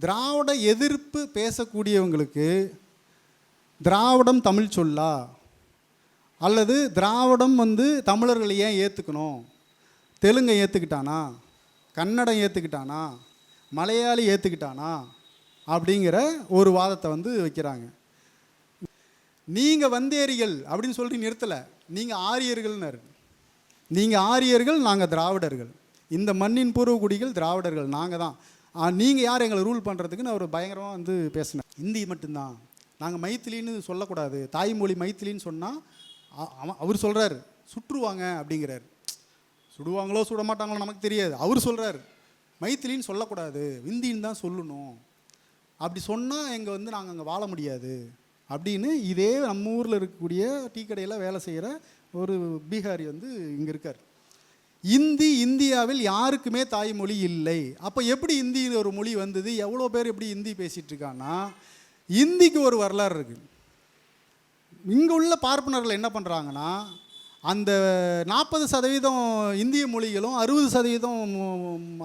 திராவிட எதிர்ப்பு பேசக்கூடியவங்களுக்கு திராவிடம் தமிழ் சொல்லா, அல்லது திராவிடம் தமிழர்களை ஏன் ஏற்றுக்கணும், தெலுங்கை ஏற்றுக்கிட்டானா, கன்னடம் ஏற்றுக்கிட்டானா, மலையாளி ஏற்றுக்கிட்டானா அப்படிங்கிற ஒரு வாதத்தை வைக்கிறாங்க. நீங்கள் வந்தேரிகள் அப்படின்னு சொல்லிட்டு நிறுத்தலை, நீங்கள் ஆரியர்கள்னாரு. நீங்கள் ஆரியர்கள், நாங்கள் திராவிடர்கள், இந்த மண்ணின் பூர்வகுடிகள் திராவிடர்கள் நாங்கள் தான், நீங்கள் யார் எங்களை ரூல் பண்ணுறதுக்குன்னு அவர் பயங்கரமாக பேசினார். ஹிந்தி மட்டும்தான், நாங்கள் மைத்திலின்னு சொல்லக்கூடாது, தாய்மொழி மைத்திலின்னு சொன்னால் அவர் சொல்கிறார் சுற்றுவாங்க அப்படிங்கிறார். சுடுவாங்களோ சுட மாட்டாங்களோ நமக்கு தெரியாது, அவர் சொல்கிறார் மைத்திலின்னு சொல்லக்கூடாது, ஹிந்தின்னு தான் சொல்லணும், அப்படி சொன்னால் எங்கள் நாங்கள் அங்கே வாழ முடியாது அப்படின்னு. இதே நம்ம ஊரில் இருக்கக்கூடிய டீ கடையில் வேலை செய்கிற ஒரு பீகாரி இங்கே இருக்கார். இந்தியாவில் யாருக்குமே தாய்மொழி இல்லை. அப்போ எப்படி இந்தி ஒரு மொழி வந்தது, எவ்வளோ பேர் எப்படி ஹிந்தி பேசிகிட்டு இருக்கான்னா, இந்திக்கு ஒரு வரலாறு இருக்குது. இங்கே உள்ள பார்ப்பனர்கள் என்ன பண்ணுறாங்கன்னா, அந்த 40% இந்திய மொழிகளும் 60%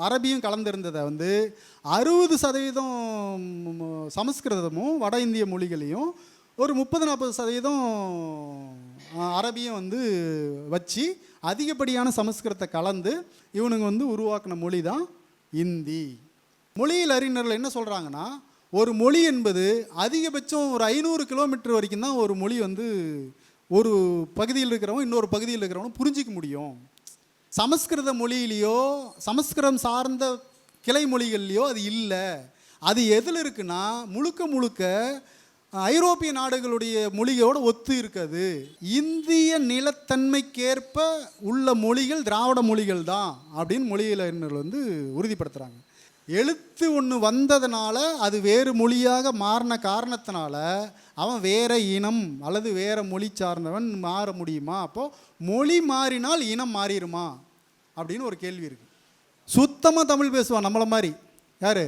அரபியும் கலந்திருந்ததை 60% சமஸ்கிருதமும் வட இந்திய மொழிகளையும் ஒரு 30-40% அரபியும் வச்சு அதிகப்படியான சமஸ்கிருதத்தை கலந்து இவனுங்க உருவாக்கின மொழி தான் இந்தி. மொழியில் அறிஞர்கள் என்ன சொல்கிறாங்கன்னா, ஒரு மொழி என்பது அதிகபட்சம் ஒரு 500 கிலோமீட்டர் வரைக்கும் தான் ஒரு மொழி ஒரு பகுதியில் இருக்கிறவங்க இன்னொரு பகுதியில் இருக்கிறவங்க புரிஞ்சிக்க முடியும். சமஸ்கிருத மொழியிலையோ சமஸ்கிருதம் சார்ந்த கிளை மொழிகள்லையோ அது இல்லை. அது எதில் இருக்குன்னா முழுக்க ஐரோப்பிய நாடுகளுடைய மொழியோடு ஒத்து இருக்காது. இந்திய நிலத்தன்மைக்கேற்ப உள்ள மொழிகள் திராவிட மொழிகள் தான் அப்படின்னு மொழியியலறிஞர்கள் உறுதிப்படுத்துகிறாங்க. எழுத்து ஒன்று வந்ததுனால அது வேறு மொழியாக மாறின காரணத்தினால அவன் வேற இனம் அல்லது வேற மொழி சார்ந்தவன் மாற முடியுமா? அப்போது மொழி மாறினால் இனம் மாறிடுமா அப்படின்னு ஒரு கேள்வி இருக்குது. சுத்தமாக தமிழ் பேசுவான் நம்மளை மாதிரி. யார்?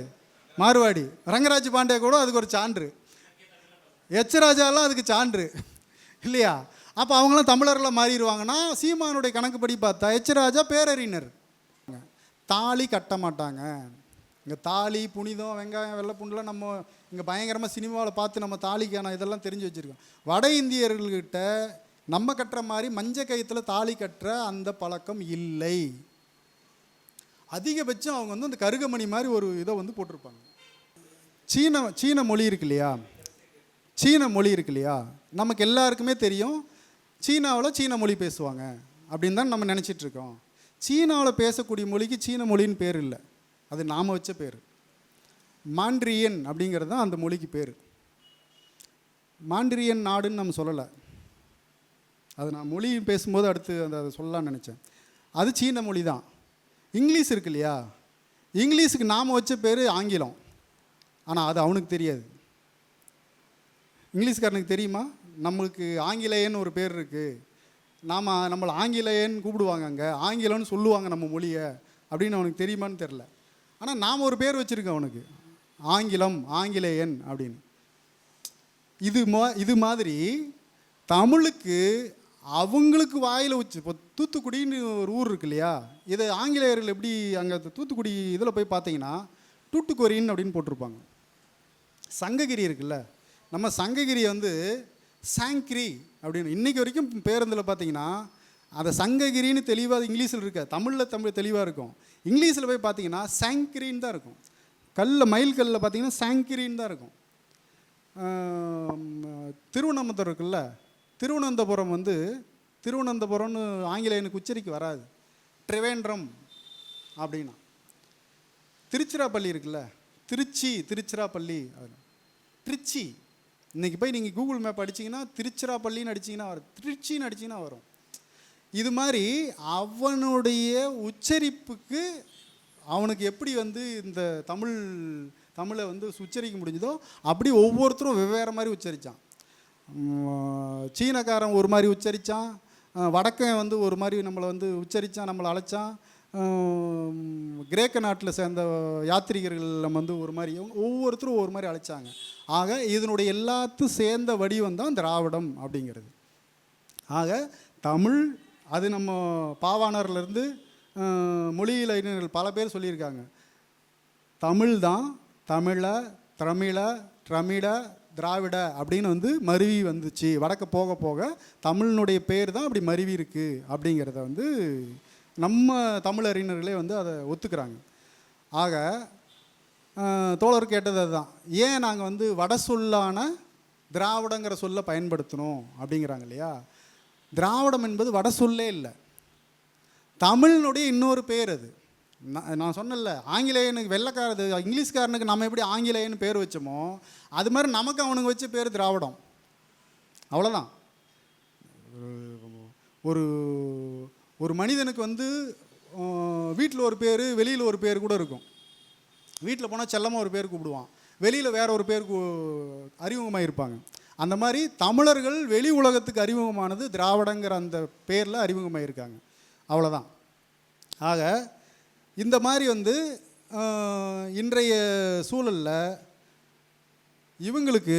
மார்வாடி. ரங்கராஜ் பாண்டே கூட அதுக்கு ஒரு சான்று, எச்ராஜாலாம் அதுக்கு சான்று இல்லையா? அப்போ அவங்களாம் தமிழர்களாக மாறிடுவாங்கன்னா சீமானுடைய கணக்குப்படி பார்த்தா எச்ராஜா பேரறிஞர். தாலி கட்ட மாட்டாங்க. இங்கே தாலி புனிதம் வெங்காயம் வெள்ளை பூண்டுலாம் நம்ம இங்கே பயங்கரமாக சினிமாவில் பார்த்து நம்ம தாலிக்கான இதெல்லாம் தெரிஞ்சு வச்சுருக்கோம். வட இந்தியர்கள்கிட்ட நம்ம கட்டுற மாதிரி மஞ்ச கயிற்றுல தாலி கட்டுற அந்த பழக்கம் இல்லை. அதிகபட்சம் அவங்க அந்த கருகமணி மாதிரி ஒரு இதை போட்டிருப்பாங்க. சீன மொழி இருக்கு இல்லையா, சீன மொழி இருக்கு இல்லையா, நமக்கு எல்லாருக்குமே தெரியும் சீனாவில் சீன மொழி பேசுவாங்க அப்படின்னு தான் நம்ம நினச்சிட்ருக்கோம். சீனாவில் பேசக்கூடிய மொழிக்கு சீன மொழின்னு பேர் இல்லை, அது நாம் வச்ச பேர். மாண்ட்ரியன் அப்படிங்கிறது தான் அந்த மொழிக்கு பேர். மாண்ட்ரியன் நாடுன்னு நம்ம சொல்லலை, அது நான் மொழி பேசும்போது அடுத்து அதை சொல்லலான்னு நினச்சேன். அது சீன மொழி தான். இங்கிலீஷ் இருக்கு இல்லையா, இங்கிலீஷுக்கு நாம் வச்ச பேர் ஆங்கிலம். ஆனால் அது அவனுக்கு தெரியாது. இங்கிலீஷ்காரனுக்கு தெரியுமா நம்மளுக்கு ஆங்கிலேயன்னு ஒரு பேர் இருக்குது, நம்மளை ஆங்கிலேயன்னு கூப்பிடுவாங்க, அங்கே ஆங்கிலம்னு சொல்லுவாங்க நம்ம மொழியை அப்படின்னு அவனுக்கு தெரியுமான்னு தெரில. ஆனால் நாம் ஒரு பேர் வச்சுருக்கோம் அவனுக்கு, ஆங்கிலம், ஆங்கிலேயன் அப்படின்னு. இது மாதிரி தமிழுக்கு அவங்களுக்கு வாயில் வச்சு, இப்போ தூத்துக்குடின்னு ஒரு ஊர் இருக்கு இல்லையா, இதை ஆங்கிலேயர்கள் எப்படி அங்கே தூத்துக்குடி இதில் போய் பார்த்தீங்கன்னா டூட்டுக்கொரின்னு அப்படின்னு போட்டிருப்பாங்க. சங்ககிரி இருக்குல்ல, நம்ம சங்ககிரியை சாங்கிரி அப்படின்னு இன்றைக்கி வரைக்கும் பேருந்தில் பார்த்தீங்கன்னா அதை சங்ககிரின்னு தெளிவாக இங்கிலீஷில் இருக்க, தமிழ் தெளிவாக இருக்கும். இங்கிலீஷில் போய் பார்த்தீங்கன்னா சாங்கிரின்னு தான் இருக்கும். மயில் கல்லில் பார்த்தீங்கன்னா சாங்கிரின்னு தான் இருக்கும். திருவனந்தபுரம் இருக்குல்ல, திருவனந்தபுரம்னு ஆங்கிலேயனுக்கு உச்சரிக்க வராது, ட்ரிவேண்ட்ரம் அப்படின்னா. திருச்சிராப்பள்ளி இருக்குல்ல, திருச்சிராப்பள்ளி, திருச்சி. இன்றைக்கி போய் நீங்கள் கூகுள் மேப் அடிச்சிங்கன்னா திருச்சிராப்பள்ளின்னு அடிச்சிங்கன்னா வரும், திருச்சின்னு அடிச்சிங்கன்னா வரும். இது மாதிரி அவனுடைய உச்சரிப்புக்கு அவனுக்கு எப்படி இந்த தமிழை உச்சரிக்க முடிஞ்சதோ அப்படி ஒவ்வொருத்தரும் வெவ்வேறு மாதிரி உச்சரித்தான். சீனக்காரன் ஒரு மாதிரி உச்சரித்தான், வடக்கன் ஒரு மாதிரி நம்மளை உச்சரித்தான், நம்மளை அழைச்சான். கிரேக்க நாட்டில் சேர்ந்த யாத்திரிகர்கள் நம்ம ஒரு மாதிரி, ஒவ்வொருத்தரும் ஒரு மாதிரி அழைச்சாங்க. ஆக இதனுடைய எல்லாத்தையும் சேர்ந்த வடிவம் தான் திராவிடம் அப்படிங்கிறது. ஆக தமிழ் அது நம்ம பாவாணர்லேருந்து மொழியியல் அறிஞர்கள் பல பேர் சொல்லியிருக்காங்க, தமிழ் தான் தமிழ, திரமிழ, திரமிட, திராவிட அப்படின்னு வந்து மருவி வந்துச்சு. வடக்க போக போக தமிழினுடைய பேர் தான் அப்படி மருவி இருக்குது அப்படிங்கிறத வந்து நம்ம தமிழறிஞர்களே வந்து அதை ஒத்துக்கிறாங்க. ஆக தோழர் கேட்டது அதுதான், ஏன் நாங்கள் வந்து வட சொல்லான திராவிடங்கிற சொல்லை பயன்படுத்தணும் அப்படிங்கிறாங்க இல்லையா. திராவிடம் என்பது வட சொல்லே இல்லை, தமிழினுடைய இன்னொரு பேர் அது. நான் சொன்னல, ஆங்கிலேயனுக்கு வெள்ளைக்காரது இங்கிலீஷ்காரனுக்கு நம்ம எப்படி ஆங்கிலேயன்னு பேர் வச்சோமோ அது மாதிரி நமக்கு அவனுக்கு வச்ச பேர் திராவிடம், அவ்வளோதான். ஒரு ஒரு மனிதனுக்கு வந்து வீட்டில் ஒரு பேர், வெளியில் ஒரு பேர் கூட இருக்கும். வீட்டில் போனால் செல்லமாக ஒரு பேர் கூப்பிடுவான், வெளியில் வேற ஒரு பேர் அறிமுகமாக இருப்பாங்க. அந்த மாதிரி தமிழர்கள் வெளி உலகத்துக்கு அறிமுகமானது திராவிடங்கிற அந்த பேரில் அறிமுகமாக இருக்காங்க, அவ்வளோதான். ஆக இந்த மாதிரி வந்து இன்றைய சூழலில் இவங்களுக்கு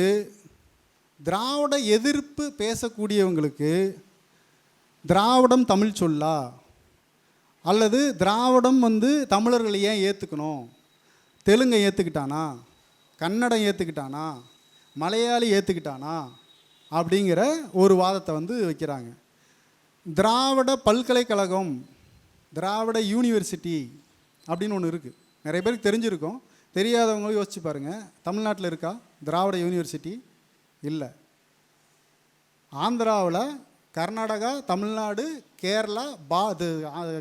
திராவிட எதிர்ப்பு பேசக்கூடியவங்களுக்கு திராவிடம் தமிழ் சொல்லா, அல்லது திராவிடம் வந்து தமிழர்களை ஏன் ஏற்றுக்கணும், தெலுங்கை ஏற்றுக்கிட்டானா, கன்னடம் ஏற்றுக்கிட்டானா, மலையாளி ஏற்றுக்கிட்டானா அப்படிங்கிற ஒரு வாதத்தை வந்து வைக்கிறாங்க. திராவிட பல்கலைக்கழகம், திராவிட யூனிவர்சிட்டி அப்படின்னு ஒன்று இருக்குது. நிறைய பேருக்கு தெரிஞ்சிருக்கும், தெரியாதவங்களும் யோசிச்சு பாருங்கள். தமிழ்நாட்டில் இருக்கா திராவிட யூனிவர்சிட்டி? இல்லை. ஆந்திராவில் கர்நாடகா, தமிழ்நாடு, கேரளா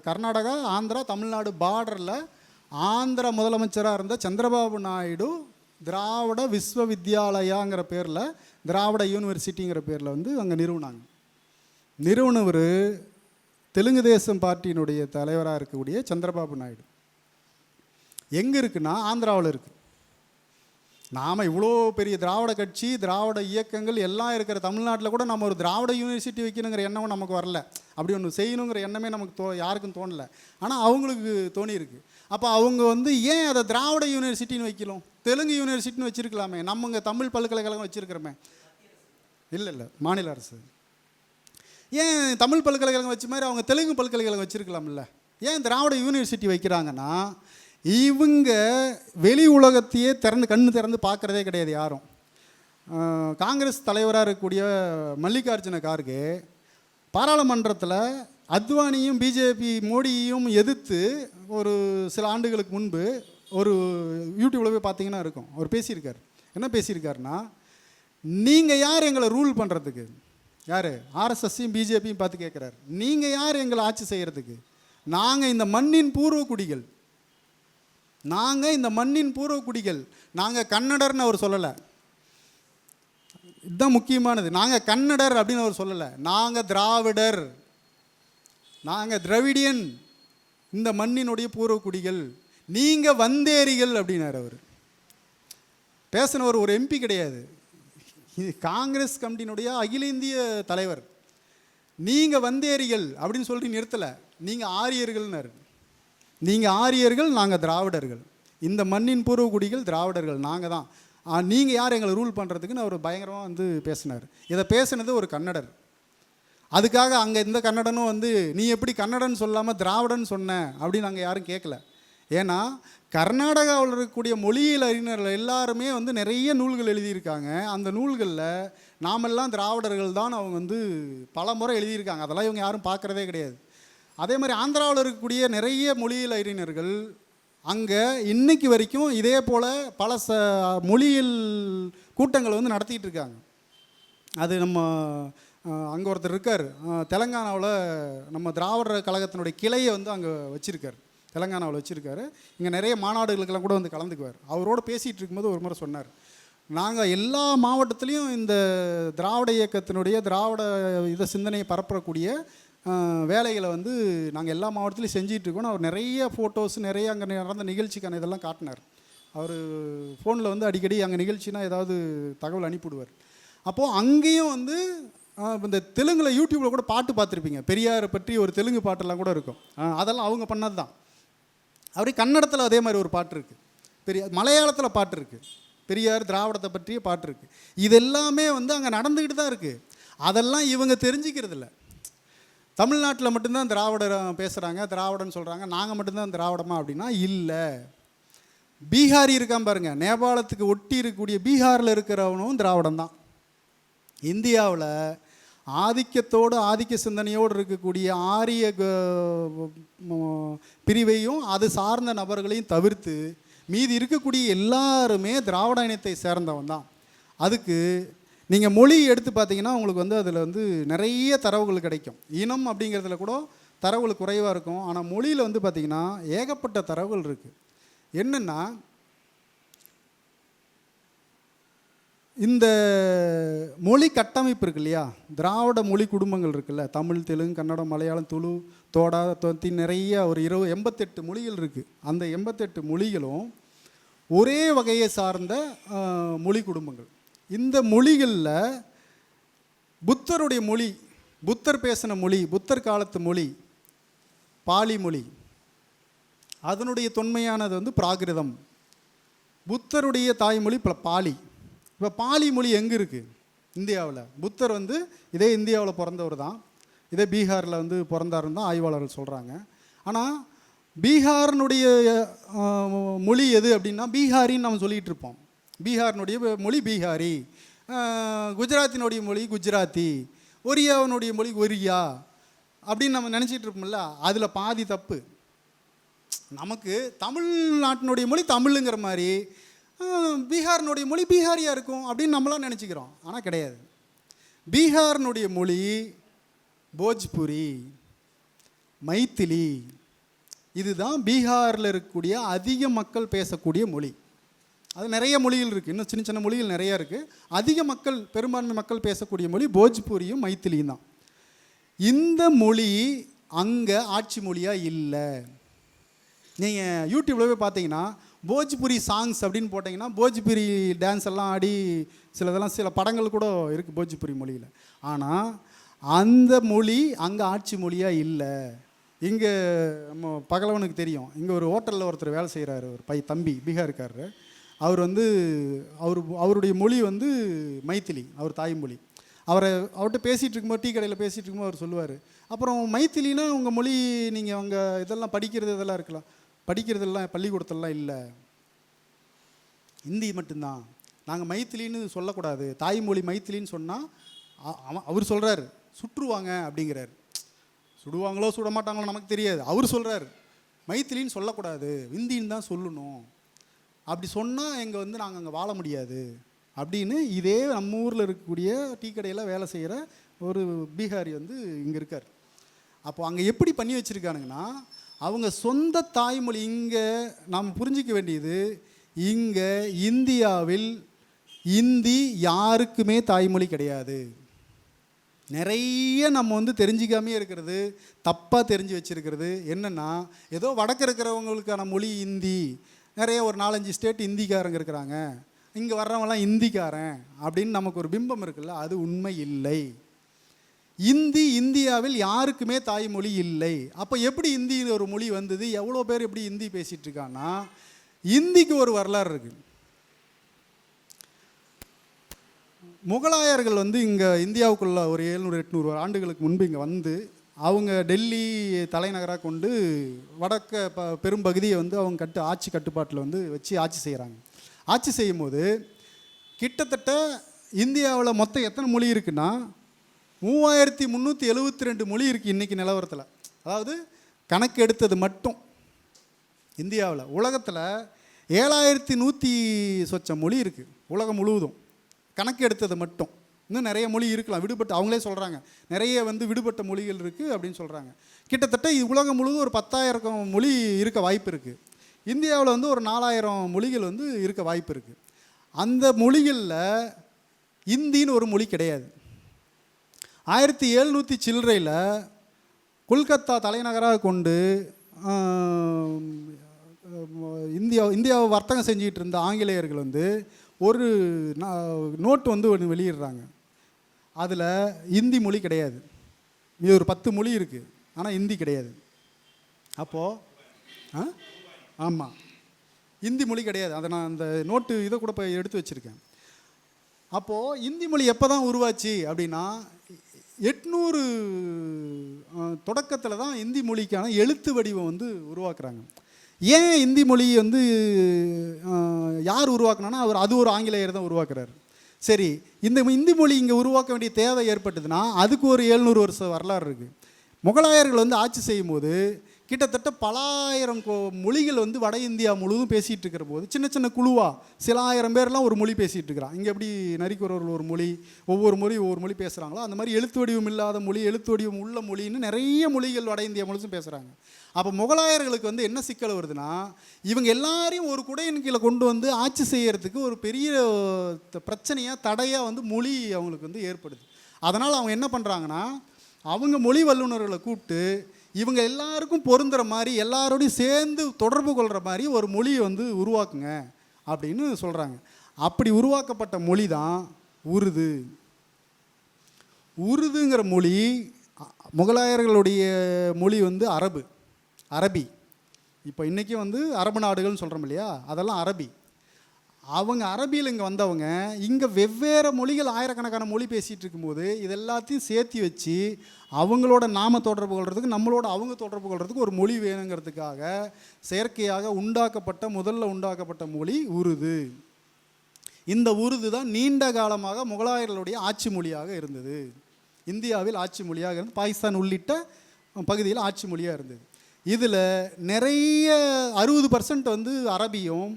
கர்நாடகா, ஆந்திரா, தமிழ்நாடு பார்டரில் ஆந்திர முதலமைச்சராக இருந்த சந்திரபாபு நாயுடு திராவிட விஸ்வவித்யாலயாங்கிற பேரில், திராவிட யூனிவர்சிட்டிங்கிற பேரில் வந்து அங்கே நிறுவனவர் தெலுங்கு தேசம் பார்ட்டியினுடைய தலைவராக இருக்கக்கூடிய சந்திரபாபு நாயுடு. எங்கே இருக்குன்னா ஆந்திராவில் இருக்குது. நாம் இவ்வளோ பெரிய திராவிட கட்சி, திராவிட இயக்கங்கள் எல்லாம் இருக்கிற தமிழ்நாட்டில் கூட நம்ம ஒரு திராவிட யூனிவர்சிட்டி வைக்கணுங்கிற எண்ணமும் நமக்கு வரல. அப்படி ஒன்று செய்யணுங்கிற எண்ணமே நமக்கு யாருக்கும் தோணலை. ஆனால் அவங்களுக்கு தோணியிருக்கு. அப்போ அவங்க வந்து ஏன் அதை திராவிட யூனிவர்சிட்டின்னு வைக்கலாம், தெலுங்கு யூனிவர்சிட்டின்னு வச்சுருக்கலாமே, நம்ம இங்கே தமிழ் பல்கலைக்கழகம் வச்சுருக்கிறோமே. இல்லை, மாநில அரசு. ஏன் தமிழ் பல்கலைக்கழகம் வச்ச மாதிரி அவங்க தெலுங்கு பல்கலைக்கழகம் வச்சுருக்கலாம்ல. ஏன் திராவிட யூனிவர்சிட்டி வைக்கிறாங்கன்னா, இவங்க வெளி உலகத்தையே கண்ணு திறந்து பார்க்குறதே கிடையாது யாரும். காங்கிரஸ் தலைவராக இருக்கக்கூடிய மல்லிகார்ஜுன கார்கே பாராளுமன்றத்தில் அத்வானியும் பிஜேபி மோடியையும் எதிர்த்து ஒரு சில ஆண்டுகளுக்கு முன்பு ஒரு யூடியூப்பில் போய் பார்த்தீங்கன்னா இருக்கும், அவர் பேசியிருக்கார். என்ன பேசியிருக்காருன்னா, நீங்கள் யார் எங்களை ரூல் பண்ணுறதுக்கு, யார் ஆர்எஸ்எஸ்ஸையும் பிஜேபியும் பார்த்து கேட்குறாரு, நீங்கள் யார் எங்களை ஆட்சி செய்கிறதுக்கு, நாங்கள் இந்த மண்ணின் பூர்வ குடிகள், நாங்கள் கன்னடர்னு அவர் சொல்லலை. இதுதான் முக்கியமானது. நாங்கள் கன்னடர் அப்படின்னு அவர் சொல்லலை, நாங்கள் திராவிடர், நாங்கள் திராவிடியன், இந்த மண்ணினுடைய பூர்வ குடிகள், நீங்கள் வந்தேரிகள் அப்படின்னார் அவர். பேசினவர் ஒரு எம்பி கிடையாது, இது காங்கிரஸ் கமிட்டியினுடைய அகில இந்திய தலைவர். நீங்கள் வந்தேரிகள் அப்படின்னு சொல்லிட்டு நிறுத்தலை, நீங்கள் ஆரியர்கள்னாரு. நீங்கள் ஆரியர்கள், நாங்கள் திராவிடர்கள், இந்த மண்ணின் பூர்வ குடிகள் திராவிடர்கள் நாங்கள் தான், நீங்கள் யார் எங்களை ரூல் பண்ணுறதுக்குன்னு அவர் பயங்கரமாக வந்து பேசினார். இதை பேசினது ஒரு கன்னடர். அதுக்காக அங்கே இந்த கன்னடனும் வந்து நீ எப்படி கன்னடன் சொல்லாமல் திராவிடன் சொன்ன அப்படின்னு நாங்கள் யாரும் கேட்கல. ஏன்னா கர்நாடகாவில் இருக்கக்கூடிய மொழியியல் அறிஞர்கள் எல்லாருமே வந்து நிறைய நூல்கள் எழுதியிருக்காங்க. அந்த நூல்களில் நாமெல்லாம் திராவிடர்கள் தான் அவங்க வந்து பல முறை எழுதியிருக்காங்க. அதெல்லாம் இவங்க யாரும் பார்க்குறதே கிடையாது. அதே மாதிரி ஆந்திராவில் இருக்கக்கூடிய நிறைய மொழியியல் அறிஞர்கள் அங்கே இன்னைக்கு வரைக்கும் இதே போல் பல மொழியியல் கூட்டங்களை வந்து நடத்திட்டு இருக்காங்க. அது நம்ம அங்கே ஒருத்தர் இருக்கார், தெலங்கானாவில் நம்ம திராவிடர் கழகத்தினுடைய கிளையை வந்து அங்கே வச்சுருக்கார், தெலங்கானாவில் வச்சுருக்காரு. இங்கே நிறைய மாநாடுகளுக்கெல்லாம் கூட வந்து கலந்துக்குவார். அவரோடு பேசிகிட்டு இருக்கும்போது ஒரு முறை சொன்னார், நாங்கள் எல்லா மாவட்டத்துலேயும் இந்த திராவிட இயக்கத்தினுடைய திராவிட இதை சிந்தனையை பரப்பக்கூடிய வேலைகளை வந்து நாங்கள் எல்லா மாவட்டத்துலையும் செஞ்சிகிட்ருக்கோன்னு அவர் நிறைய ஃபோட்டோஸ், நிறைய அங்கே நடந்த நிகழ்ச்சிக்கான இதெல்லாம் காட்டினார். அவர் ஃபோனில் வந்து அடிக்கடி அங்கே நிகழ்ச்சினா ஏதாவது தகவல் அனுப்பிவிடுவார். அப்போது அங்கேயும் வந்து இந்த தெலுங்கில் யூடியூப்பில் கூட பாட்டு பார்த்துருப்பீங்க, பெரியாரை பற்றி ஒரு தெலுங்கு பாட்டெல்லாம் கூட இருக்கும். அதெல்லாம் அவங்க பண்ணது தான். அவரே கன்னடத்தில் அதே மாதிரி ஒரு பாட்டு இருக்குது, மலையாளத்தில் பாட்டு இருக்குது, பெரியார் திராவிடத்தை பற்றிய பாட்டு இருக்குது. இது எல்லாமே வந்து அங்கே நடந்துக்கிட்டு தான் இருக்குது. அதெல்லாம் இவங்க தெரிஞ்சிக்கிறதில்ல. தமிழ்நாட்டில் மட்டும்தான் திராவிடர் பேசுகிறாங்க, திராவிடன்னு சொல்கிறாங்க, நாங்கள் மட்டும்தான் திராவிடமா அப்படின்னா இல்லை. பீகாரி இருக்கான் பாருங்க, நேபாளத்துக்கு ஒட்டி இருக்கக்கூடிய பீகாரில் இருக்கிறவனும் திராவிடம் தான். இந்தியாவில் ஆதிக்கத்தோடு ஆதிக்க சிந்தனையோடு இருக்கக்கூடிய ஆரிய பிரிவையும் அது சார்ந்த நபர்களையும் தவிர்த்து மீதி இருக்கக்கூடிய எல்லாருமே திராவிட இனத்தை சேர்ந்தவன் தான். அதுக்கு நீங்கள் மொழி எடுத்து பார்த்தீங்கன்னா உங்களுக்கு வந்து அதில் வந்து நிறைய தரவுகள் கிடைக்கும். இனம் அப்படிங்கிறதுல கூட தரவுகள் குறைவாக இருக்கும். ஆனால் மொழியில் வந்து பார்த்திங்கன்னா ஏகப்பட்ட தரவுகள் இருக்குது. என்னென்னா, இந்த மொழி கட்டமைப்பு இருக்கு இல்லையா, திராவிட மொழி குடும்பங்கள் இருக்குல்ல, தமிழ், தெலுங்கு, கன்னடம், மலையாளம், துளு, தோடா, தொத்தி, நிறைய ஒரு 88 மொழிகள் இருக்குது. அந்த 88 மொழிகளும் ஒரே வகையை சார்ந்த மொழி குடும்பங்கள். இந்த மொழிகளில் புத்தருடைய மொழி, புத்தர் பேசின மொழி, புத்தர் காலத்து மொழி பாலி மொழி. அதனுடைய தொன்மையானது வந்து பிராகிருதம். புத்தருடைய தாய்மொழி பாலி. இப்போ பாலி மொழி எங்கே இருக்குது? இந்தியாவில். புத்தர் வந்து இதே இந்தியாவில் பிறந்தவர் தான், இதே பீகாரில் வந்து பிறந்தாருன்னு தான் ஆய்வாளர்கள் சொல்கிறாங்க. ஆனால் பீகாரினுடைய மொழி எது அப்படின்னா பீகாரின்னு நம்ம சொல்லிகிட்டு இருப்போம். பீகாரினுடைய மொழி பீகாரி, குஜராத்தினுடைய மொழி குஜராத்தி, ஒரியாவினுடைய மொழி ஒரியா அப்படின்னு நம்ம நினச்சிட்டு இருப்போம்ல. அதில் பாதி தப்பு. நமக்கு தமிழ்நாட்டினுடைய மொழி தமிழுங்கிற மாதிரி பீகாரினுடைய மொழி பீகாரியாக இருக்கும் அப்படின்னு நம்மளாம் நினச்சிக்கிறோம். ஆனால் கிடையாது. பீகாரினுடைய மொழி போஜ்புரி, மைத்திலி. இதுதான் பீகாரில் இருக்கக்கூடிய அதிக மக்கள் பேசக்கூடிய மொழி. அது நிறைய மொழிகள் இருக்குது, இன்னும் சின்ன சின்ன மொழிகள் நிறையா இருக்குது. அதிக மக்கள், பெரும்பான்மை மக்கள் பேசக்கூடிய மொழி போஜ்புரியும் மைத்திலியும் தான். இந்த மொழி அங்கே ஆட்சி மொழியாக இல்லை. நீங்கள் யூடியூப்பில் போய் பார்த்தீங்கன்னா போஜ்புரி சாங்ஸ் அப்படின்னு போட்டிங்கன்னா போஜ்புரி டான்ஸ் எல்லாம் ஆடி சில படங்கள் கூட இருக்குது போஜ்புரி மொழியில். ஆனால் அந்த மொழி அங்கே ஆட்சி மொழியாக இல்லை. இங்கே நம்ம பகலவனுக்கு தெரியும், இங்கே ஒரு ஹோட்டலில் ஒருத்தர் வேலை செய்கிறாரு, ஒரு தம்பி பீகார்காரர். அவர் வந்து அவருடைய மொழி வந்து மைத்திலி, அவர் தாய்மொழி. அவர்கிட்ட பேசிகிட்டு இருக்கும்போது, டீ கடையில் பேசிகிட்டு இருக்கும்போது அவர் சொல்லுவார், அப்புறம் மைத்திலினா உங்கள் மொழி நீங்கள் அங்கே இதெல்லாம் படிக்கிறது இதெல்லாம் இருக்கலாம், படிக்கிறதெல்லாம் பள்ளிக்கூடத்திலலாம் இல்லை, ஹிந்தி மட்டும்தான், நாங்கள் மைத்திலின்னு சொல்லக்கூடாது, தாய்மொழி மைத்திலின்னு சொன்னால் அவர் சொல்கிறார் சுற்றுவாங்க அப்படிங்கிறார். சுடுவாங்களோ சுட மாட்டாங்களோ நமக்கு தெரியாது. அவர் சொல்கிறார் மைத்திலின்னு சொல்லக்கூடாது, ஹிந்தின்னு தான் சொல்லணும், அப்படி சொன்னால் எங்கள் வந்து நாங்கள் அங்கே வாழ முடியாது அப்படின்னு. இதே நம்ம ஊரில் இருக்கக்கூடிய டீ கடையில் வேலை செய்கிற ஒரு பீகாரி வந்து இங்கே இருக்கார். அப்போ அங்கே எப்படி பண்ணி வச்சுருக்கானுங்கன்னா, அவங்க சொந்த தாய்மொழி. இங்கே நாம் புரிஞ்சிக்க வேண்டியது, இங்கே இந்தியாவில் இந்தி யாருக்குமே தாய்மொழி கிடையாது. நிறைய நம்ம வந்து தெரிஞ்சிக்காமே இருக்கிறது, தப்பாக தெரிஞ்சு வச்சுருக்கிறது என்னென்னா, ஏதோ வடக்கு இருக்கிறவங்களுக்கான மொழி இந்தி, நிறைய ஒரு 4-5 ஸ்டேட் இந்திக்காரங்க இருக்கிறாங்க, இங்கே வர்றவங்களாம் இந்திக்காரன் அப்படின்னு நமக்கு ஒரு பிம்பம் இருக்குல்ல, அது உண்மை இல்லை. இந்தி இந்தியாவில் யாருக்குமே தாய்மொழி இல்லை. அப்போ எப்படி இந்தி ஒரு மொழி வந்தது? எவ்வளோ பேர் எப்படி இந்தி பேசிகிட்டு இருக்கான்னா, இந்திக்கு ஒரு வரலாறு இருக்குது. முகலாயர்கள் வந்து இங்கே இந்தியாவுக்குள்ள ஒரு 700-800 ஆண்டுகளுக்கு முன்பு இங்கே வந்து அவங்க டெல்லி தலைநகராக கொண்டு வடக்க பெரும்பகுதியை வந்து அவங்க ஆட்சி கட்டுப்பாட்டில் வந்து வச்சு ஆட்சி செய்கிறாங்க. ஆட்சி செய்யும் போது கிட்டத்தட்ட இந்தியாவில் மொத்தம் எத்தனை மொழி இருக்குன்னா 3372 மொழி இருக்குது இன்றைக்கி நிலவரத்தில். அதாவது கணக்கு எடுத்தது மட்டும் இந்தியாவில். உலகத்தில் 7100 சொச்ச மொழி இருக்குது உலகம் முழுவதும், கணக்கு எடுத்தது மட்டும். இன்னும் நிறைய மொழி இருக்கலாம் விடுபட்டு, அவங்களே சொல்கிறாங்க நிறைய வந்து விடுபட்ட மொழிகள் இருக்குது அப்படின்னு சொல்கிறாங்க. கிட்டத்தட்ட உலகம் முழுவதும் ஒரு 10,000 மொழி இருக்க வாய்ப்பு இருக்குது. இந்தியாவில் வந்து ஒரு 4000 மொழிகள் வந்து இருக்க வாய்ப்பு இருக்குது. அந்த மொழிகளில் இந்தின்னு ஒரு மொழி கிடையாது. 1700 சில்லறையில் கொல்கத்தா தலைநகராக கொண்டு இந்தியாவை வர்த்தகம் செஞ்சுக்கிட்டு இருந்த ஆங்கிலேயர்கள் வந்து ஒரு நோட்டு வந்து ஒன்று வெளியிடுறாங்க. அதில் இந்தி மொழி கிடையாது. இது ஒரு 10 மொழி இருக்குது, ஆனால் இந்தி கிடையாது. அப்போது ஆமாம், இந்தி மொழி கிடையாது. அதை நான் அந்த நோட்டு இதை கூட போய் எடுத்து வச்சுருக்கேன். அப்போது இந்தி மொழி எப்போ தான் உருவாச்சு அப்படின்னா 800 தொடக்கத்தில் தான் இந்தி மொழிக்கான எழுத்து வடிவம் வந்து உருவாக்குறாங்க. ஏன் இந்தி மொழி வந்து யார் உருவாக்குனான்னா அது ஒரு ஆங்கிலேயர் தான் உருவாக்குறாரு. சரி, இந்த இந்தி மொழி இங்கே உருவாக்க வேண்டிய தேவை ஏற்பட்டதுன்னா அதுக்கு ஒரு 700 வருஷம் வரலாறு இருக்குது. முகலாயர்கள் வந்து ஆட்சி செய்யும் போது கிட்டத்தட்ட பலாயிரம் மொழிகள் வந்து வட இந்தியா முழுவதும் பேசிகிட்டு இருக்கிற போது சின்ன சின்ன குழுவாக சில ஆயிரம் பேர்லாம் ஒரு மொழி பேசிகிட்டு இருக்கிறான். இங்கே எப்படி நரிக்குறவர்கள் ஒரு மொழி, ஒவ்வொரு மொழி பேசுகிறாங்களோ அந்த மாதிரி எழுத்து வடிவம் இல்லாத மொழி, எழுத்து வடிவம் உள்ள மொழின்னு நிறைய மொழிகள் வட இந்தியா முழுவதும் பேசுகிறாங்க. அப்போ முகலாயர்களுக்கு வந்து என்ன சிக்கல் வருதுன்னா, இவங்க எல்லாரையும் ஒரு குடையின் கீழே கொண்டு வந்து ஆட்சி செய்யறதுக்கு ஒரு பெரிய பிரச்சனையாக தடையாக வந்து மொழி அவங்களுக்கு வந்து ஏற்படுது. அதனால் அவங்க என்ன பண்ணுறாங்கன்னா, அவங்க மொழி வல்லுநர்களை கூப்பிட்டு இவங்க எல்லாருக்கும் பொருந்துகிற மாதிரி எல்லாரோடையும் சேர்ந்து தொடர்பு கொள்கிற மாதிரி ஒரு மொழியை வந்து உருவாக்குங்க அப்படின்னு சொல்கிறாங்க. அப்படி உருவாக்கப்பட்ட மொழி தான் உருது. உருதுங்கிற மொழி முகலாயர்களுடைய மொழி வந்து அரபி. இப்போ இன்றைக்கி வந்து அரபு நாடுகள்னு சொல்கிறோம் இல்லையா, அதெல்லாம் அரபி. அவங்க அரபியில் இங்கே வந்தவங்க இங்கே வெவ்வேறு மொழிகள் ஆயிரக்கணக்கான மொழி பேசிகிட்டு இருக்கும்போது இது எல்லாத்தையும் சேர்த்து வச்சு அவங்களோட நாம தொடர்பு கொள்கிறதுக்கு நம்மளோட அவங்க தொடர்பு கொள்கிறதுக்கு ஒரு மொழி வேணுங்கிறதுக்காக செயற்கையாக முதல்ல உண்டாக்கப்பட்ட மொழி உருது. இந்த உருது தான் நீண்ட காலமாக முகலாயர்களுடைய ஆட்சி மொழியாக இருந்தது. இந்தியாவில் ஆட்சி மொழியாக இருந்து பாகிஸ்தான் உள்ளிட்ட பகுதியில் ஆட்சி மொழியாக இருந்தது. இதில் நிறைய 60% வந்து அரபியும்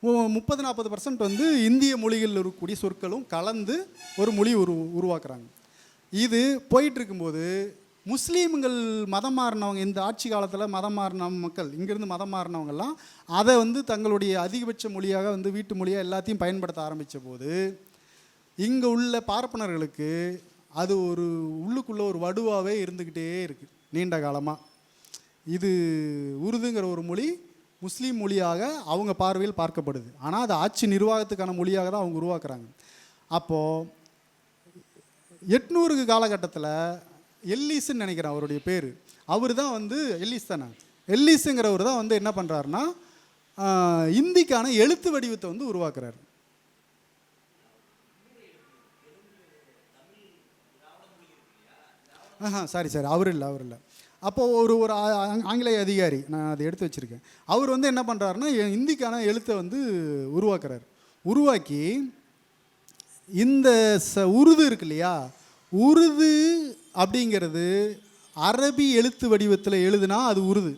30-40% வந்து இந்திய மொழிகளில் இருக்கக்கூடிய சொற்களும் கலந்து ஒரு மொழி உருவாக்குறாங்க. இது போயிட்டுருக்கும்போது முஸ்லீம்கள் மதம் மாறினவங்க, இந்த ஆட்சி காலத்தில் மதம் மாறின மக்கள், இங்கேருந்து மதம் மாறினவங்கெல்லாம் அதை வந்து தங்களுடைய அதிகபட்ச மொழியாக வந்து வீட்டு மொழியாக எல்லாத்தையும் பயன்படுத்த ஆரம்பித்த போது இங்கே உள்ள பார்ப்பனர்களுக்கு அது ஒரு உள்ளுக்குள்ளே ஒரு வடுவாகவே இருந்துக்கிட்டே இருக்குது நீண்ட காலமாக. இது உருதுங்கிற ஒரு மொழி முஸ்லீம் மொழியாக அவங்க பார்வையில் பார்க்கப்படுது. ஆனால் அது ஆட்சி நிர்வாகத்துக்கான மொழியாக தான் அவங்க உருவாக்குறாங்க. அப்போது 800 காலகட்டத்தில் எல்லிஸ்ன்னு நினைக்கிறேன் அவருடைய பேர், அவர் தான் வந்து எல்லிஸுங்கிறவர் தான் வந்து என்ன பண்ணுறாருன்னா இந்திக்கான எழுத்து வடிவத்தை வந்து உருவாக்குறாரு. சாரி அவர் இல்லை. அப்போது ஒரு ஆங்கிலேய அதிகாரி, நான் அதை எடுத்து வச்சுருக்கேன், அவர் வந்து என்ன பண்ணுறாருன்னா இந்திக்கான எழுத்தை வந்து உருவாக்குறார். உருவாக்கி இந்த உருது இருக்கு இல்லையா, உருது அப்படிங்கிறது அரபி எழுத்து வடிவத்தில் எழுதுனா அது உருது.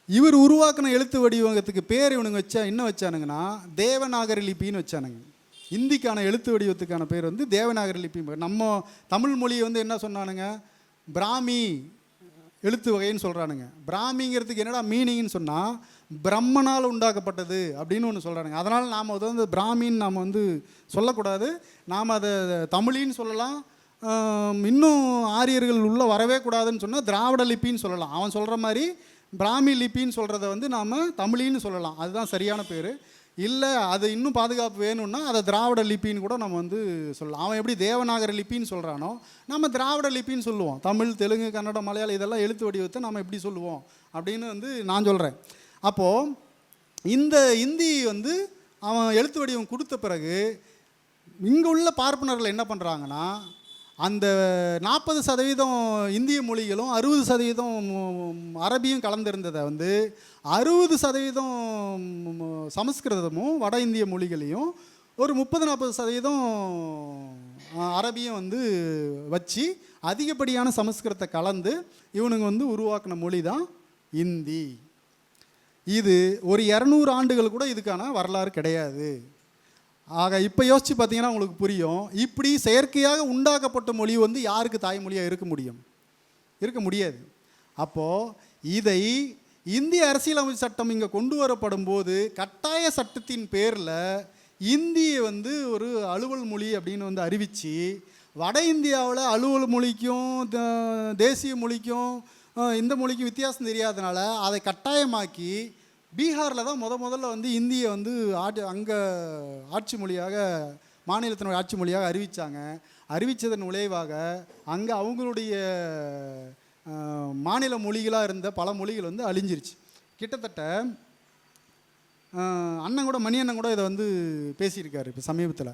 இவர் உருவாக்கின எழுத்து வடிவத்துக்கு பேர் இவனுங்க என்ன வச்சானுங்கன்னா தேவநாகரி லிபின்னு வச்சானுங்க. இந்திக்கான எழுத்து வடிவத்துக்கான பேர் வந்து தேவநாகரி லிபி. நம்ம தமிழ் மொழியை வந்து என்ன சொன்னானுங்க, பிராமி எழுத்து வகைன்னு சொல்கிறானுங்க. பிராமிங்கிறதுக்கு என்னடா மீனிங்னு சொன்னால் பிரம்மனால் உண்டாக்கப்பட்டது அப்படின்னு ஒன்று சொல்கிறானுங்க. அதனால் நாம் அதை வந்து பிராமின்னு நாம் வந்து சொல்லக்கூடாது, நாம் அதை தமிழின்னு சொல்லலாம். இன்னும் ஆரியர்கள் உள்ளே வரவே கூடாதுன்னு சொன்னால் திராவிட லிப்பின்னு சொல்லலாம். அவன் சொல்கிற மாதிரி பிராமி லிப்பின்னு சொல்கிறத வந்து நாம் தமிழின்னு சொல்லலாம், அதுதான் சரியான பேர். இல்லை அது இன்னும் பாதுகாப்பு வேணும்னா அதை திராவிட லிப்பின்னு கூட நம்ம வந்து சொல்லலாம். அவன் எப்படி தேவநாகரி லிப்பின்னு சொல்கிறானோ நம்ம திராவிட லிப்பின்னு சொல்லுவோம். தமிழ், தெலுங்கு, கன்னடம், மலையாளம் இதெல்லாம் எழுத்து வடிவத்தை நம்ம எப்படி சொல்லுவோம் அப்படின்னு வந்து நான் சொல்கிறேன். அப்போது இந்த இந்தி வந்து அவன் எழுத்து வடிவம் கொடுத்த பிறகு இங்கே உள்ள பார்ப்பனர்கள் என்ன பண்ணுறாங்கன்னா அந்த 40% இந்திய மொழிகளும் 60% அரபியும் கலந்திருந்ததை வந்து 60% சமஸ்கிருதமும் வட இந்திய மொழிகளையும் ஒரு 30-40% அரபியும் வந்து வச்சு அதிகப்படியான சமஸ்கிருதத்தை கலந்து இவனுங்க வந்து உருவாக்கின மொழி தான் இந்தி. இது ஒரு 200 ஆண்டுகள் கூட இதுக்கான வரலாறு கிடையாது. ஆக இப்போ யோசித்து பார்த்தீங்கன்னா உங்களுக்கு புரியும், இப்படி செயற்கையாக உண்டாக்கப்பட்ட மொழி வந்து யாருக்கு தாய்மொழியாக இருக்க முடியாது. அப்போது இதை இந்திய அரசியலமைப்பு சட்டம் இங்கே கொண்டு வரப்படும் போது கட்டாய சட்டத்தின் பேரில் இந்தியை வந்து ஒரு அலுவல் மொழி அப்படின்னு வந்து அறிவித்து வட இந்தியாவில் அலுவல் மொழிக்கும் தேசிய மொழிக்கும் இந்த மொழிக்கும் வித்தியாசம் தெரியாதனால அதை கட்டாயமாக்கி பீகாரில் தான் முதல்ல வந்து இந்தியை வந்து அங்கே ஆட்சி மொழியாக, மாநிலத்தினுடைய ஆட்சி மொழியாக அறிவித்தாங்க. அறிவித்ததன் விளைவாக அங்கே அவங்களுடைய மாநில மொழிகளாக இருந்த பல மொழிகள் வந்து அழிஞ்சிருச்சு. கிட்டத்தட்ட மணி அண்ணன் கூட இதை வந்து பேசியிருக்காரு இப்போ சமீபத்தில்.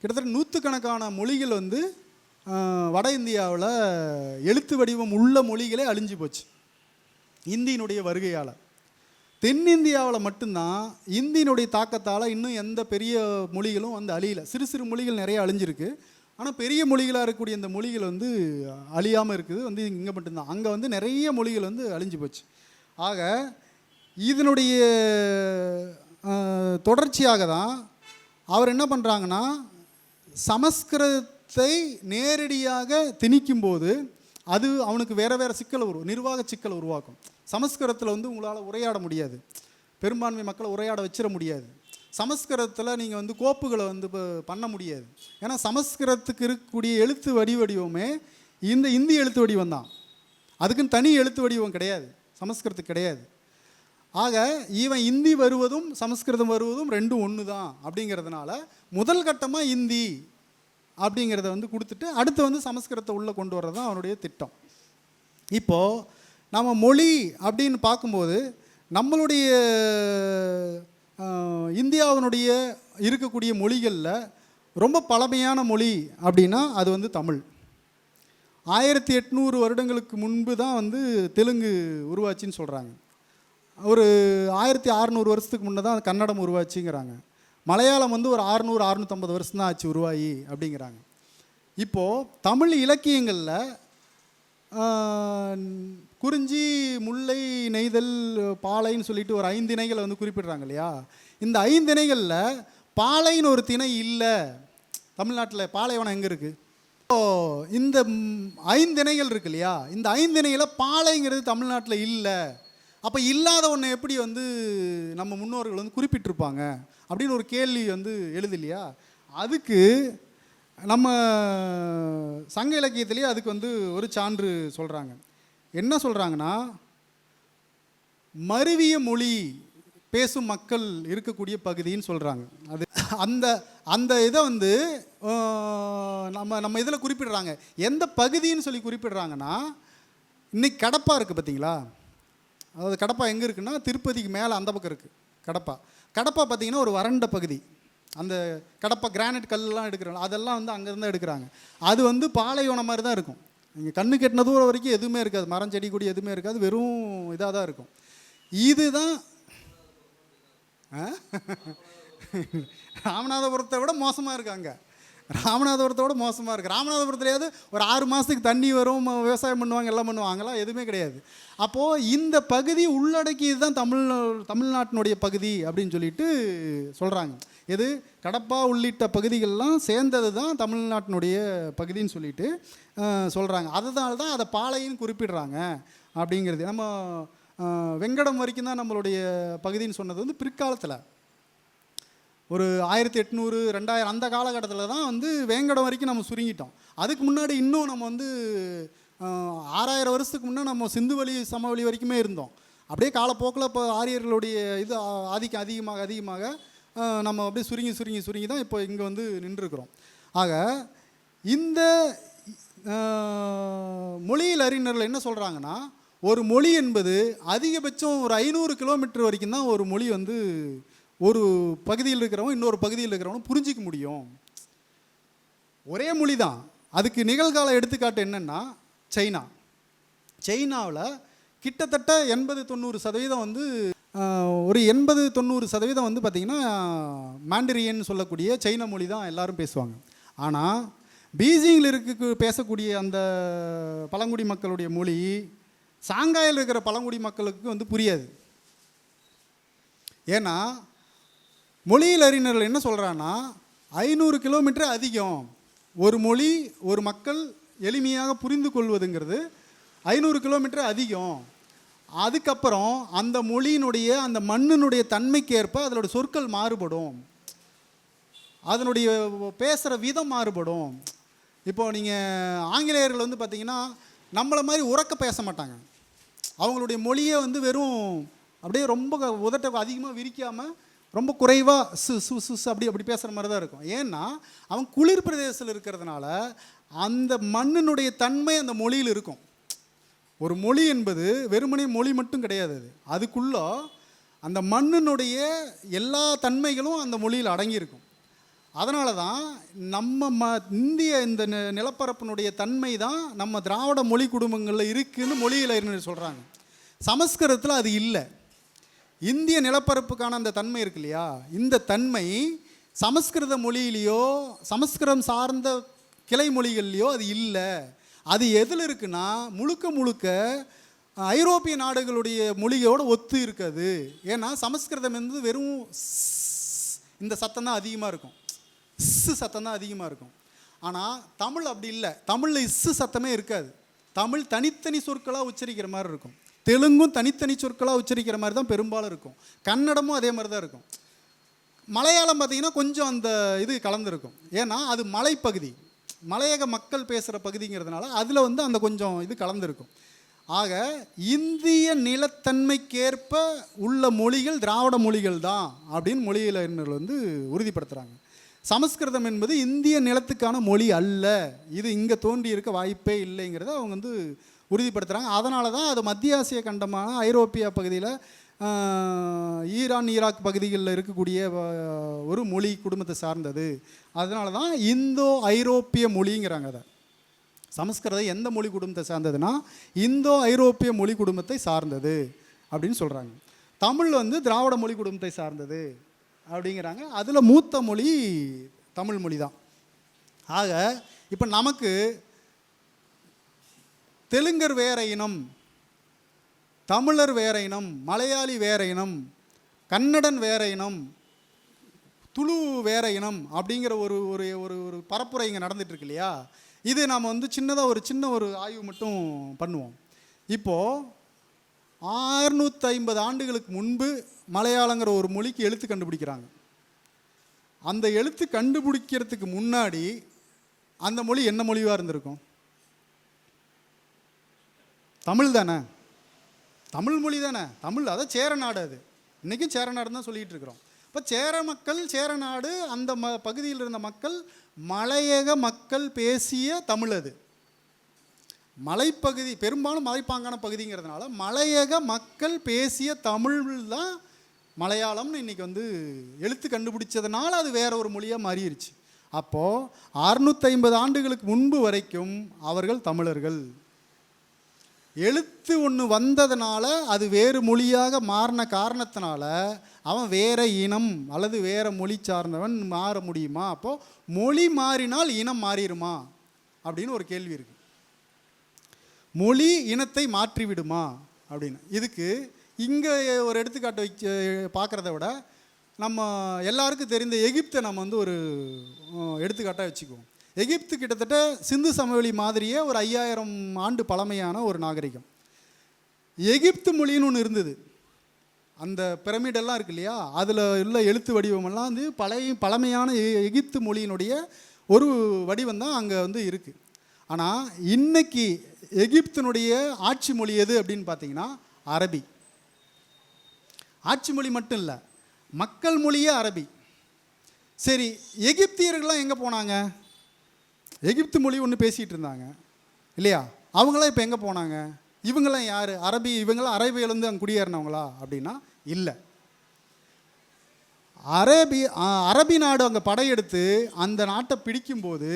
கிட்டத்தட்ட 100கணக்கான மொழிகள் வந்து வட இந்தியாவில் எழுத்து வடிவம் உள்ள மொழிகளே அழிஞ்சு போச்சு. இந்தியினுடைய வருகையால். தென்னிந்தியாவில் மட்டும்தான் இந்தியினுடைய தாக்கத்தால் இன்னும் எந்த பெரிய மொழிகளும் வந்து அழியலை. சிறு சிறு மொழிகள் நிறைய அழிஞ்சிருக்கு. ஆனால் பெரிய மொழிகளாக இருக்கக்கூடிய இந்த மொழிகள் வந்து அழியாமல் இருக்குது வந்து இங்கே மட்டும்தான். அங்கே வந்து நிறைய மொழிகள் வந்து அழிஞ்சு போச்சு. ஆக இதனுடைய தொடர்ச்சியாக தான் அவர் என்ன பண்ணுறாங்கன்னா, சமஸ்கிருதத்தை நேரடியாக திணிக்கும்போது அது அவனுக்கு வேறு வேறு சிக்கலை நிர்வாக சிக்கலை உருவாக்கும். சமஸ்கிருதத்தில் வந்து உங்களால் உரையாட முடியாது, பெரும்பான்மை மக்களை உரையாட வச்சிட முடியாது. சமஸ்கிருதத்தில் நீங்கள் வந்து கோப்புகளை வந்து பண்ண முடியாது. ஏன்னா சமஸ்கிருதத்துக்கு இருக்கக்கூடிய எழுத்து வடிவமே இந்த இந்தி எழுத்து வடிவம் தான். அதுக்குன்னு தனி எழுத்து வடிவம் கிடையாது, சமஸ்கிருதத்துக்கு கிடையாது. ஆக இவன் இந்தி வருவதும் சமஸ்கிருதம் வருவதும் ரெண்டும் ஒன்று தான். அப்படிங்கிறதுனால முதல் கட்டமாக இந்தி அப்படிங்கிறத வந்து கொடுத்துட்டு அடுத்து வந்து சமஸ்கிருதத்தை உள்ளே கொண்டு வர்றது தான் அவனுடைய திட்டம். இப்போது நம்ம மொழி அப்படின்னு பார்க்கும்போது நம்மளுடைய இந்தியாவினுடைய இருக்கக்கூடிய மொழிகளில் ரொம்ப பழமையான மொழி அப்படின்னா அது வந்து தமிழ். 1800 வருடங்களுக்கு முன்பு தான் வந்து தெலுங்கு உருவாச்சின்னு சொல்கிறாங்க. ஒரு 1600 வருஷத்துக்கு முன்னே தான் கன்னடம் உருவாச்சுங்கிறாங்க. மலையாளம் வந்து ஒரு 600-650 வருஷம் தான் ஆச்சு உருவாகி அப்படிங்கிறாங்க. இப்போது தமிழ் இலக்கியங்களில் குறிஞ்சி, முல்லை, நெய்தல், பாலைன்னு சொல்லிட்டு ஒரு 5 திணைகளை வந்து குறிப்பிடுறாங்க இல்லையா. இந்த 5 திணைகளில் பாலைன்னு ஒரு திணை இல்லை. தமிழ்நாட்டில் பாலைவனம் எங்கே இருக்குது? இந்த 5 திணைகள் இருக்கு இல்லையா, இந்த 5 திணைகளை பாலைங்கிறது தமிழ்நாட்டில் இல்லை. அப்போ இல்லாத ஒன்று எப்படி வந்து நம்ம முன்னோர்கள் வந்து குறிப்பிட்டிருப்பாங்க அப்படின்னு ஒரு கேள்வி வந்து எழுது இல்லையா. அதுக்கு நம்ம சங்க இலக்கியத்திலேயே அதுக்கு வந்து ஒரு சான்று சொல்கிறாங்க. என்ன சொல்கிறாங்கன்னா, மருவிய மொழி பேசும் மக்கள் இருக்கக்கூடிய பகுதின்னு சொல்கிறாங்க. அது அந்த அந்த இதை வந்து நம்ம இதில் குறிப்பிடுறாங்க. எந்த பகுதின்னு சொல்லி குறிப்பிடுறாங்கன்னா, இன்னைக்கு கடப்பா இருக்குது பார்த்தீங்களா. அதாவது கடப்பா எங்கே இருக்குன்னா திருப்பதிக்கு மேலே அந்த பக்கம் இருக்குது கடப்பா. கடப்பா பார்த்திங்கன்னா ஒரு வறண்ட பகுதி. அந்த கடப்பா கிரானைட் கல்லாம் எடுக்கிறாங்க, அதெல்லாம் வந்து அங்கேருந்து எடுக்கிறாங்க. அது வந்து பாலைவனம் மாதிரி தான் இருக்கும். இங்கே கண்ணு கெட்டின தூரம் வரைக்கும் எதுவுமே இருக்காது, மரம் செடி கொடி எதுவுமே இருக்காது, வெறும் இதாக தான் இருக்கும். இதுதான் ராமநாதபுரத்தை விட மோசமாக இருக்காங்க. ராமநாதபுரத்தோட மோசமாக இருக்குது. ராமநாதபுரத்துலையாவது ஒரு 6 மாதத்துக்கு தண்ணி வரும், விவசாயம் பண்ணுவாங்க, எல்லாம் பண்ணுவாங்களாம், எதுவுமே கிடையாது. அப்போது இந்த பகுதி உள்ளடக்கியது தான் தமிழ்நாட்டினுடைய பகுதி அப்படின்னு சொல்லிட்டு சொல்கிறாங்க. எது கடப்பா உள்ளிட்ட பகுதிகள்லாம் சேர்ந்தது தான் தமிழ்நாட்டினுடைய பகுதின்னு சொல்லிட்டு சொல்கிறாங்க. அதனால தான் அதை பாளையன்னு குறிப்பிடுறாங்க அப்படிங்கிறது. நம்ம வெங்கடம் வரைக்கும் தான் நம்மளுடைய பகுதின்னு சொன்னது வந்து பிற்காலத்தில் ஒரு 1800 2000 அந்த காலகட்டத்தில் தான் வந்து வேங்கடம் வரைக்கும் நம்ம சுருங்கிட்டோம். அதுக்கு முன்னாடி இன்னும் நம்ம வந்து 6000 வருஷத்துக்கு முன்னே நம்ம சிந்துவெளி சமவெளி வரைக்குமே இருந்தோம். அப்படியே காலப்போக்கில் இப்போ ஆரியர்களுடைய இது ஆதிக்கம் அதிகமாக நம்ம அப்படியே சுருங்கி தான் இப்போ இங்கே வந்து நின்றுருக்கிறோம். ஆக இந்த மொழியியல் அறிஞர்கள் என்ன சொல்கிறாங்கன்னா, ஒரு மொழி என்பது அதிகபட்சம் ஒரு 500 கிலோமீட்டர் வரைக்கும் தான் ஒரு மொழி வந்து ஒரு பகுதியில் இருக்கிறவங்க இன்னொரு பகுதியில் இருக்கிறவங்க புரிஞ்சிக்க முடியும். ஒரே மொழி தான். அதுக்கு நிகழ்கால எடுத்துக்காட்டு என்னென்னா, சைனாவில் கிட்டத்தட்ட 80-90% வந்து ஒரு 80-90% வந்து பார்த்திங்கன்னா மாண்டரியன் சொல்லக்கூடிய சைனா மொழி தான் எல்லோரும் பேசுவாங்க. ஆனால் பீஜிங்கில் பேசக்கூடிய அந்த பழங்குடி மக்களுடைய மொழி சாங்காயில் இருக்கிற பழங்குடி மக்களுக்கு வந்து புரியாது. ஏன்னா மொழியியல் அறிஞர்கள் என்ன சொல்கிறான்னா, 500 கிலோமீட்டர் அதிகம். ஒரு மொழி ஒரு மக்கள் எளிமையாக புரிந்து கொள்வதுங்கிறது 500 கிலோமீட்டர் அதிகம். அதுக்கப்புறம் அந்த மொழியினுடைய அந்த மண்ணினுடைய தன்மைக்கேற்ப அதனுடைய சொற்கள் மாறுபடும், அதனுடைய பேசுகிற விதம் மாறுபடும். இப்போது நீங்கள் ஆங்கிலேயர்கள் வந்து பார்த்திங்கன்னா நம்மளை மாதிரி உரக்க பேச மாட்டாங்க. அவங்களுடைய மொழியை வந்து வெறும் அப்படியே ரொம்ப உதட்ட அதிகமாக விரிக்காமல் ரொம்ப குறைவாக அப்படி பேசுகிற மாதிரி தான் இருக்கும். ஏன்னா அவன் குளிர் பிரதேசத்தில் இருக்கிறதுனால அந்த மண்ணினுடைய தன்மை அந்த மொழியில் இருக்கும். ஒரு மொழி என்பது வெறுமனே மொழி மட்டும் கிடையாது, அதுக்குள்ளே அந்த மண்ணினுடைய எல்லா தன்மைகளும் அந்த மொழியில் அடங்கியிருக்கும். அதனால தான் நம்ம இந்திய இந்த நிலப்பரப்பினுடைய தன்மை தான் நம்ம திராவிட மொழி குடும்பங்களில் இருக்குதுன்னு மொழியியல் அறிஞர் சொல்கிறாங்க. சமஸ்கிருதத்தில் அது இல்லை. இந்திய நிலப்பரப்புக்கான அந்த தன்மை இருக்கு இல்லையா, இந்த தன்மை சமஸ்கிருத மொழியிலையோ சமஸ்கிருதம் சார்ந்த கிளை மொழிகள்லையோ அது இல்லை. அது எதில் இருக்குன்னா முழுக்க முழுக்க ஐரோப்பிய நாடுகளுடைய மொழியோடு ஒத்து இருக்காது. ஏன்னா சமஸ்கிருதம் வந்து வெறும் இந்த சத்தம் தான் அதிகமாக இருக்கும், இஸ்ஸு சத்தம் தான் அதிகமாக இருக்கும். ஆனால் தமிழ் அப்படி இல்லை. தமிழில் இஸ்ஸு சத்தமே இருக்காது. தமிழ் தனித்தனி சொற்களாக உச்சரிக்கிற மாதிரி இருக்கும். தெலுங்கும் தனித்தனி சொற்களாக உச்சரிக்கிற மாதிரி தான் பெரும்பாலும் இருக்கும். கன்னடமும் அதே மாதிரி தான் இருக்கும். மலையாளம் பார்த்திங்கன்னா கொஞ்சம் அந்த இது கலந்துருக்கும். ஏன்னா அது மலைப்பகுதி, மலையக மக்கள் பேசுகிற பகுதிங்கிறதுனால அதில் வந்து அந்த கொஞ்சம் இது கலந்துருக்கும். ஆக இந்திய நிலத்தன்மைக்கேற்ப உள்ள மொழிகள் திராவிட மொழிகள் தான் அப்படின்னு மொழியியலாளர்கள் வந்து உறுதிப்படுத்துகிறாங்க. சமஸ்கிருதம் என்பது இந்திய நிலத்துக்கான மொழி அல்ல, இது இங்கே தோன்றி இருக்க வாய்ப்பே இல்லைங்கிறத அவங்க வந்து உறுதிப்படுத்துகிறாங்க. அதனால தான் அது மத்திய ஆசிய கண்டமான ஐரோப்பியா பகுதியில் ஈரான் ஈராக் பகுதிகளில் இருக்கக்கூடிய ஒரு மொழி குடும்பத்தை சார்ந்தது. அதனால தான் இந்தோ ஐரோப்பிய மொழிங்கிறாங்க. அதை சமஸ்கிருதம் எந்த மொழி குடும்பத்தை சார்ந்ததுன்னா இந்தோ ஐரோப்பிய மொழி குடும்பத்தை சார்ந்தது அப்படின்னு சொல்கிறாங்க. தமிழ் வந்து திராவிட மொழி குடும்பத்தை சார்ந்தது அப்படிங்கிறாங்க. அதில் மூத்த மொழி தமிழ் மொழி தான். ஆக இப்போ நமக்கு தெலுங்கர் வேற இனம், தமிழர் வேற இனம், மலையாளி வேற இனம், கன்னடன் வேற இனம், துளு வேற இனம் அப்படிங்கிற ஒரு ஒரு ஒரு பரப்புரை இங்கே நடந்துகிட்ருக்கு இல்லையா. இது நாம் வந்து சின்னதாக ஒரு சின்ன ஒரு ஆய்வு மட்டும் பண்ணுவோம். இப்போது 650 ஆண்டுகளுக்கு முன்பு மலையாளங்கிற ஒரு மொழிக்கு எழுத்து கண்டுபிடிக்கிறாங்க. அந்த எழுத்து கண்டுபிடிக்கிறதுக்கு முன்னாடி அந்த மொழி என்ன மொழியாக இருந்திருக்கும்? தமிழ் தானே, தமிழ் மொழி தானே. தமிழ் அதை சேர நாடு, அது இன்றைக்கும் சேர நாடுன்னு தான் சொல்லிகிட்டு இருக்கிறோம். இப்போ சேர மக்கள், சேர நாடு, அந்த பகுதியில் இருந்த மக்கள் மலையக மக்கள் பேசிய தமிழ். அது மலைப்பகுதி, பெரும்பாலும் மலைப்பாங்கான பகுதிங்கிறதுனால மலையக மக்கள் பேசிய தமிழ் தான் மலையாளம்னு இன்றைக்கி வந்து எழுத்து கண்டுபிடிச்சதுனால அது வேற ஒரு மொழியாக மாறிடுச்சு. அப்போது 650 ஆண்டுகளுக்கு முன்பு வரைக்கும் அவர்கள் தமிழர்கள். எழுத்து ஒன்று வந்ததுனால அது வேறு மொழியாக மாறின காரணத்தினால அவன் வேற இனம் அல்லது வேற மொழி சார்ந்தவன் மாற முடியுமா? அப்போது மொழி மாறினால் இனம் மாறிடுமா அப்படின்னு ஒரு கேள்வி இருக்குது. மொழி இனத்தை மாற்றிவிடுமா அப்படின்னு. இதுக்கு இங்கே ஒரு எடுத்துக்காட்டு பார்க்குறத விட நம்ம எல்லாருக்கும் தெரிந்த எகிப்தை நம்ம வந்து ஒரு எடுத்துக்காட்டாக வச்சுக்குவோம். எகிப்து கிட்டத்தட்ட சிந்து சமவெளி மாதிரியே ஒரு 5000 ஆண்டு பழமையான ஒரு நாகரிகம். எகிப்து மொழின்னு ஒன்று இருந்தது. அந்த பிரமிடெல்லாம் இருக்கு இல்லையா, அதில் உள்ள எழுத்து வடிவமெல்லாம் வந்து பழமையான எகிப்து மொழியினுடைய ஒரு வடிவம் தான் அங்கே வந்து இருக்குது. ஆனால் இன்னைக்கு எகிப்தினுடைய ஆட்சி மொழி எது அப்படின்னு பார்த்தீங்கன்னா அரபி. ஆட்சி மொழி மட்டும் இல்லை, மக்கள் மொழியே அரபி. சரி, எகிப்தியர்கள்லாம் எங்கே போனாங்க? எகிப்து மொழி ஒன்று பேசிகிட்டு இருந்தாங்க இல்லையா, அவங்களாம் இப்போ எங்கே போனாங்க? இவங்களாம் யார்? அரபி. இவங்களாம் அரபியிலேருந்து அங்கே குடியேறினவங்களா அப்படின்னா இல்லை. அரபி நாடு அங்கே படையெடுத்து அந்த நாட்டை பிடிக்கும்போது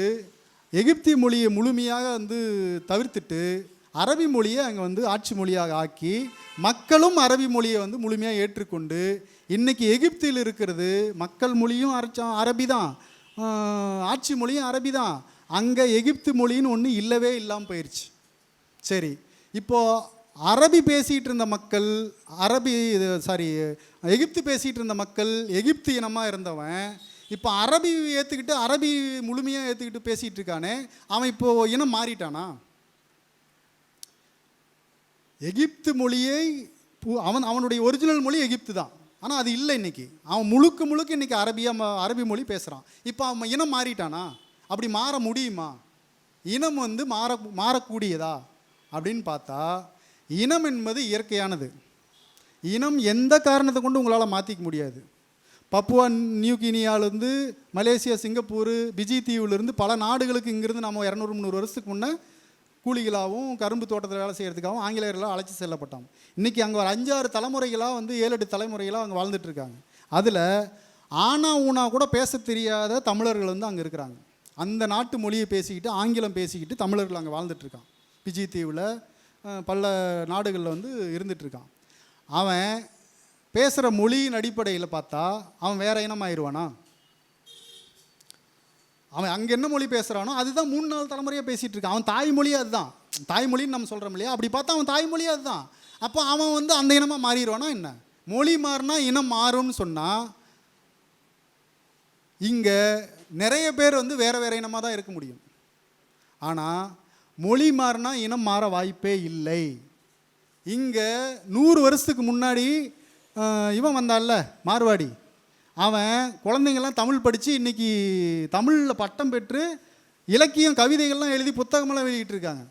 எகிப்திய மொழியை முழுமையாக வந்து தவிர்த்துட்டு அரபி மொழியை அங்கே வந்து ஆட்சி மொழியாக ஆக்கி மக்களும் அரபி மொழியை வந்து முழுமையாக ஏற்றுக்கொண்டு இன்றைக்கி எகிப்தில் இருக்கிறது மக்கள் மொழியும் அரபி தான், ஆட்சி மொழியும் அரபி தான். அங்கே எகிப்து மொழின்னு ஒன்று இல்லவே இல்லாமல் போயிடுச்சு. சரி, இப்போது அரபி பேசிகிட்டு இருந்த மக்கள் எகிப்து பேசிகிட்டு இருந்த மக்கள் எகிப்து இனமாக இருந்தவன் இப்போ அரபி ஏற்றுக்கிட்டு அரபி முழுமையாக ஏற்றுக்கிட்டு பேசிகிட்டு இருக்கானே, அவன் இப்போது இனம் மாறிட்டானா? எகிப்து மொழியை அவனுடைய ஒரிஜினல் மொழி எகிப்து தான், ஆனால் அது இல்லை. இன்றைக்கி அவன் முழுக்க இன்றைக்கி அரபி மொழி பேசுகிறான். இப்போ அவன் இனம் மாறிட்டானா? அப்படி மாற முடியுமா? இனம் வந்து மாறக்கூடியதா அப்படின்னு பார்த்தா, இனம் என்பது இயற்கையானது. இனம் எந்த காரணத்தை கொண்டு உங்களால் மாற்றிக்க முடியாது. பப்புவா நியூ கினியாவிலேருந்து மலேசியா, சிங்கப்பூர், பிஜி தீவுலேருந்து பல நாடுகளுக்கு இங்கேருந்து நம்ம 200-300 வருஷத்துக்கு முன்னே கூலிகளாகவும் கரும்பு தோட்டத்தில் வேலை செய்கிறதுக்காகவும் ஆங்கிலேயர்களாக அழைச்சி செல்லப்பட்டாங்க. இன்றைக்கி அங்கே ஒரு 5-6 தலைமுறைகளாக வந்து 7-8 தலைமுறைகளாக அங்கே வாழ்ந்துட்டுருக்காங்க. அதில் ஆனா ஊனா கூட பேச தெரியாத தமிழர்கள் வந்து அங்கே இருக்கிறாங்க. அந்த நாட்டு மொழியை பேசிக்கிட்டு ஆங்கிலம் பேசிக்கிட்டு தமிழர்கள் அங்கே வாழ்ந்துட்டுருக்காங்க. பிஜி தீவில், பல நாடுகளில் வந்து இருந்துகிட்ருக்கான். அவன் பேசுகிற மொழியின் அடிப்படையில் பார்த்தா அவன் வேற இனமாயிருவானா? அவன் அங்கே என்ன மொழி பேசுகிறானோ அதுதான் 3-4 தலைமுறையாக பேசிகிட்டு இருக்கான். அவன் தாய்மொழியே அதுதான். தாய்மொழின்னு நம்ம சொல்கிறோம் இல்லையா? அப்படி பார்த்தா அவன் தாய்மொழியே அதுதான். அப்போ அவன் வந்து அந்த இனமாக மாறிடுவானா என்ன? மொழி மாறினா இனம் மாறும்னு சொன்னால் இங்கே நிறைய பேர் வந்து வேறு வேறு இனமாக தான் இருக்க முடியும். ஆனால் மொழி மாறினா இனம் மாற வாய்ப்பே இல்லை. இங்கே 100 வருஷத்துக்கு முன்னாடி இவன் வந்தான்ல மார்வாடி, அவன் குழந்தைங்கள்லாம் தமிழ் படித்து இன்றைக்கி தமிழில் பட்டம் பெற்று இலக்கியம் கவிதைகள்லாம் எழுதி புத்தகமெல்லாம் வெளியிட்டு இருக்காங்க.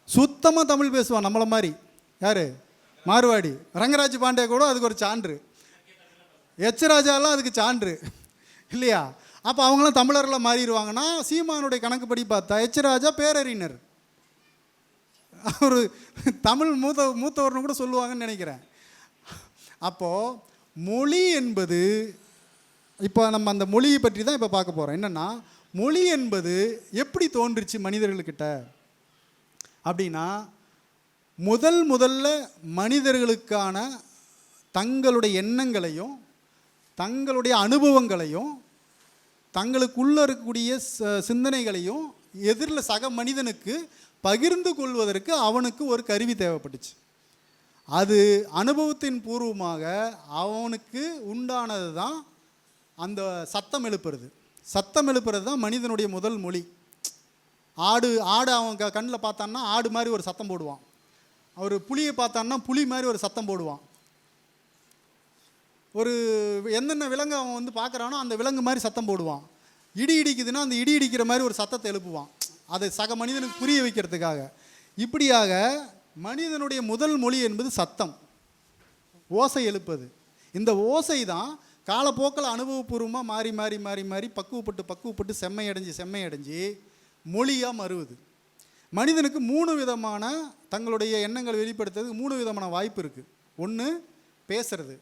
சுத்தமாக தமிழ் பேசுவான் நம்மளை மாதிரி. யார்? மார்வாடி. ரங்கராஜ் பாண்டே கூட அதுக்கு ஒரு சான்று, எச்ராஜாலாம் அதுக்கு சான்று இல்லையா? அப்போ அவங்களாம் தமிழரில் மாறிடுவாங்கன்னா சீமானுடைய கணக்குப்படி பார்த்தா எச்ராஜா பேரறிஞர், ஒரு தமிழ் மூத்தவர்னு கூட சொல்லுவாங்கன்னு நினைக்கிறேன். அப்போது மொழி என்பது, இப்போ நம்ம அந்த மொழியை பற்றி தான் இப்போ பார்க்க போகிறோம். என்னென்னா மொழி என்பது எப்படி தோன்றுச்சு மனிதர்கள்கிட்ட அப்படின்னா, முதல்ல மனிதர்களுக்கான தங்களுடைய எண்ணங்களையும் தங்களுடைய அனுபவங்களையும் தங்களுக்குள்ளே இருக்கக்கூடிய சிந்தனைகளையும் எதிரில் சக மனிதனுக்கு பகிர்ந்து கொள்வதற்கு அவனுக்கு ஒரு கருவி தேவைப்பட்டுச்சு. அது அனுபவத்தின் பூர்வமாக அவனுக்கு உண்டானது தான் அந்த சத்தம் எழுப்புறது. சத்தம் எழுப்புறது தான் மனிதனுடைய முதல் மொழி. ஆடு அவன் கண்ணில் பார்த்தான்னா ஆடு மாதிரி ஒரு சத்தம் போடுவான். அவர் புலியை பார்த்தான்னா புலி மாதிரி ஒரு சத்தம் போடுவான். ஒரு என்னென்ன விலங்கு அவன் வந்து பார்க்குறானோ அந்த விலங்கு மாதிரி சத்தம் போடுவான். இடி இடிக்குதுன்னா அந்த இடி இடிக்கிற மாதிரி ஒரு சத்தத்தை எழுப்புவான், அதை சக மனிதனுக்கு புரிய வைக்கிறதுக்காக. இப்படியாக மனிதனுடைய முதல் மொழி என்பது சத்தம், ஓசை எழுப்பது. இந்த ஓசை தான் காலப்போக்கில் அனுபவபூர்வமாக மாறி மாறி மாறி மாறி பக்குவப்பட்டு செம்மையடைஞ்சு மொழியாக மறுவுது. மனிதனுக்கு 3 விதமான தங்களுடைய எண்ணங்களை வெளிப்படுத்துறதுக்கு 3 விதமான வாய்ப்பு இருக்குது. ஒன்று பேசுறது,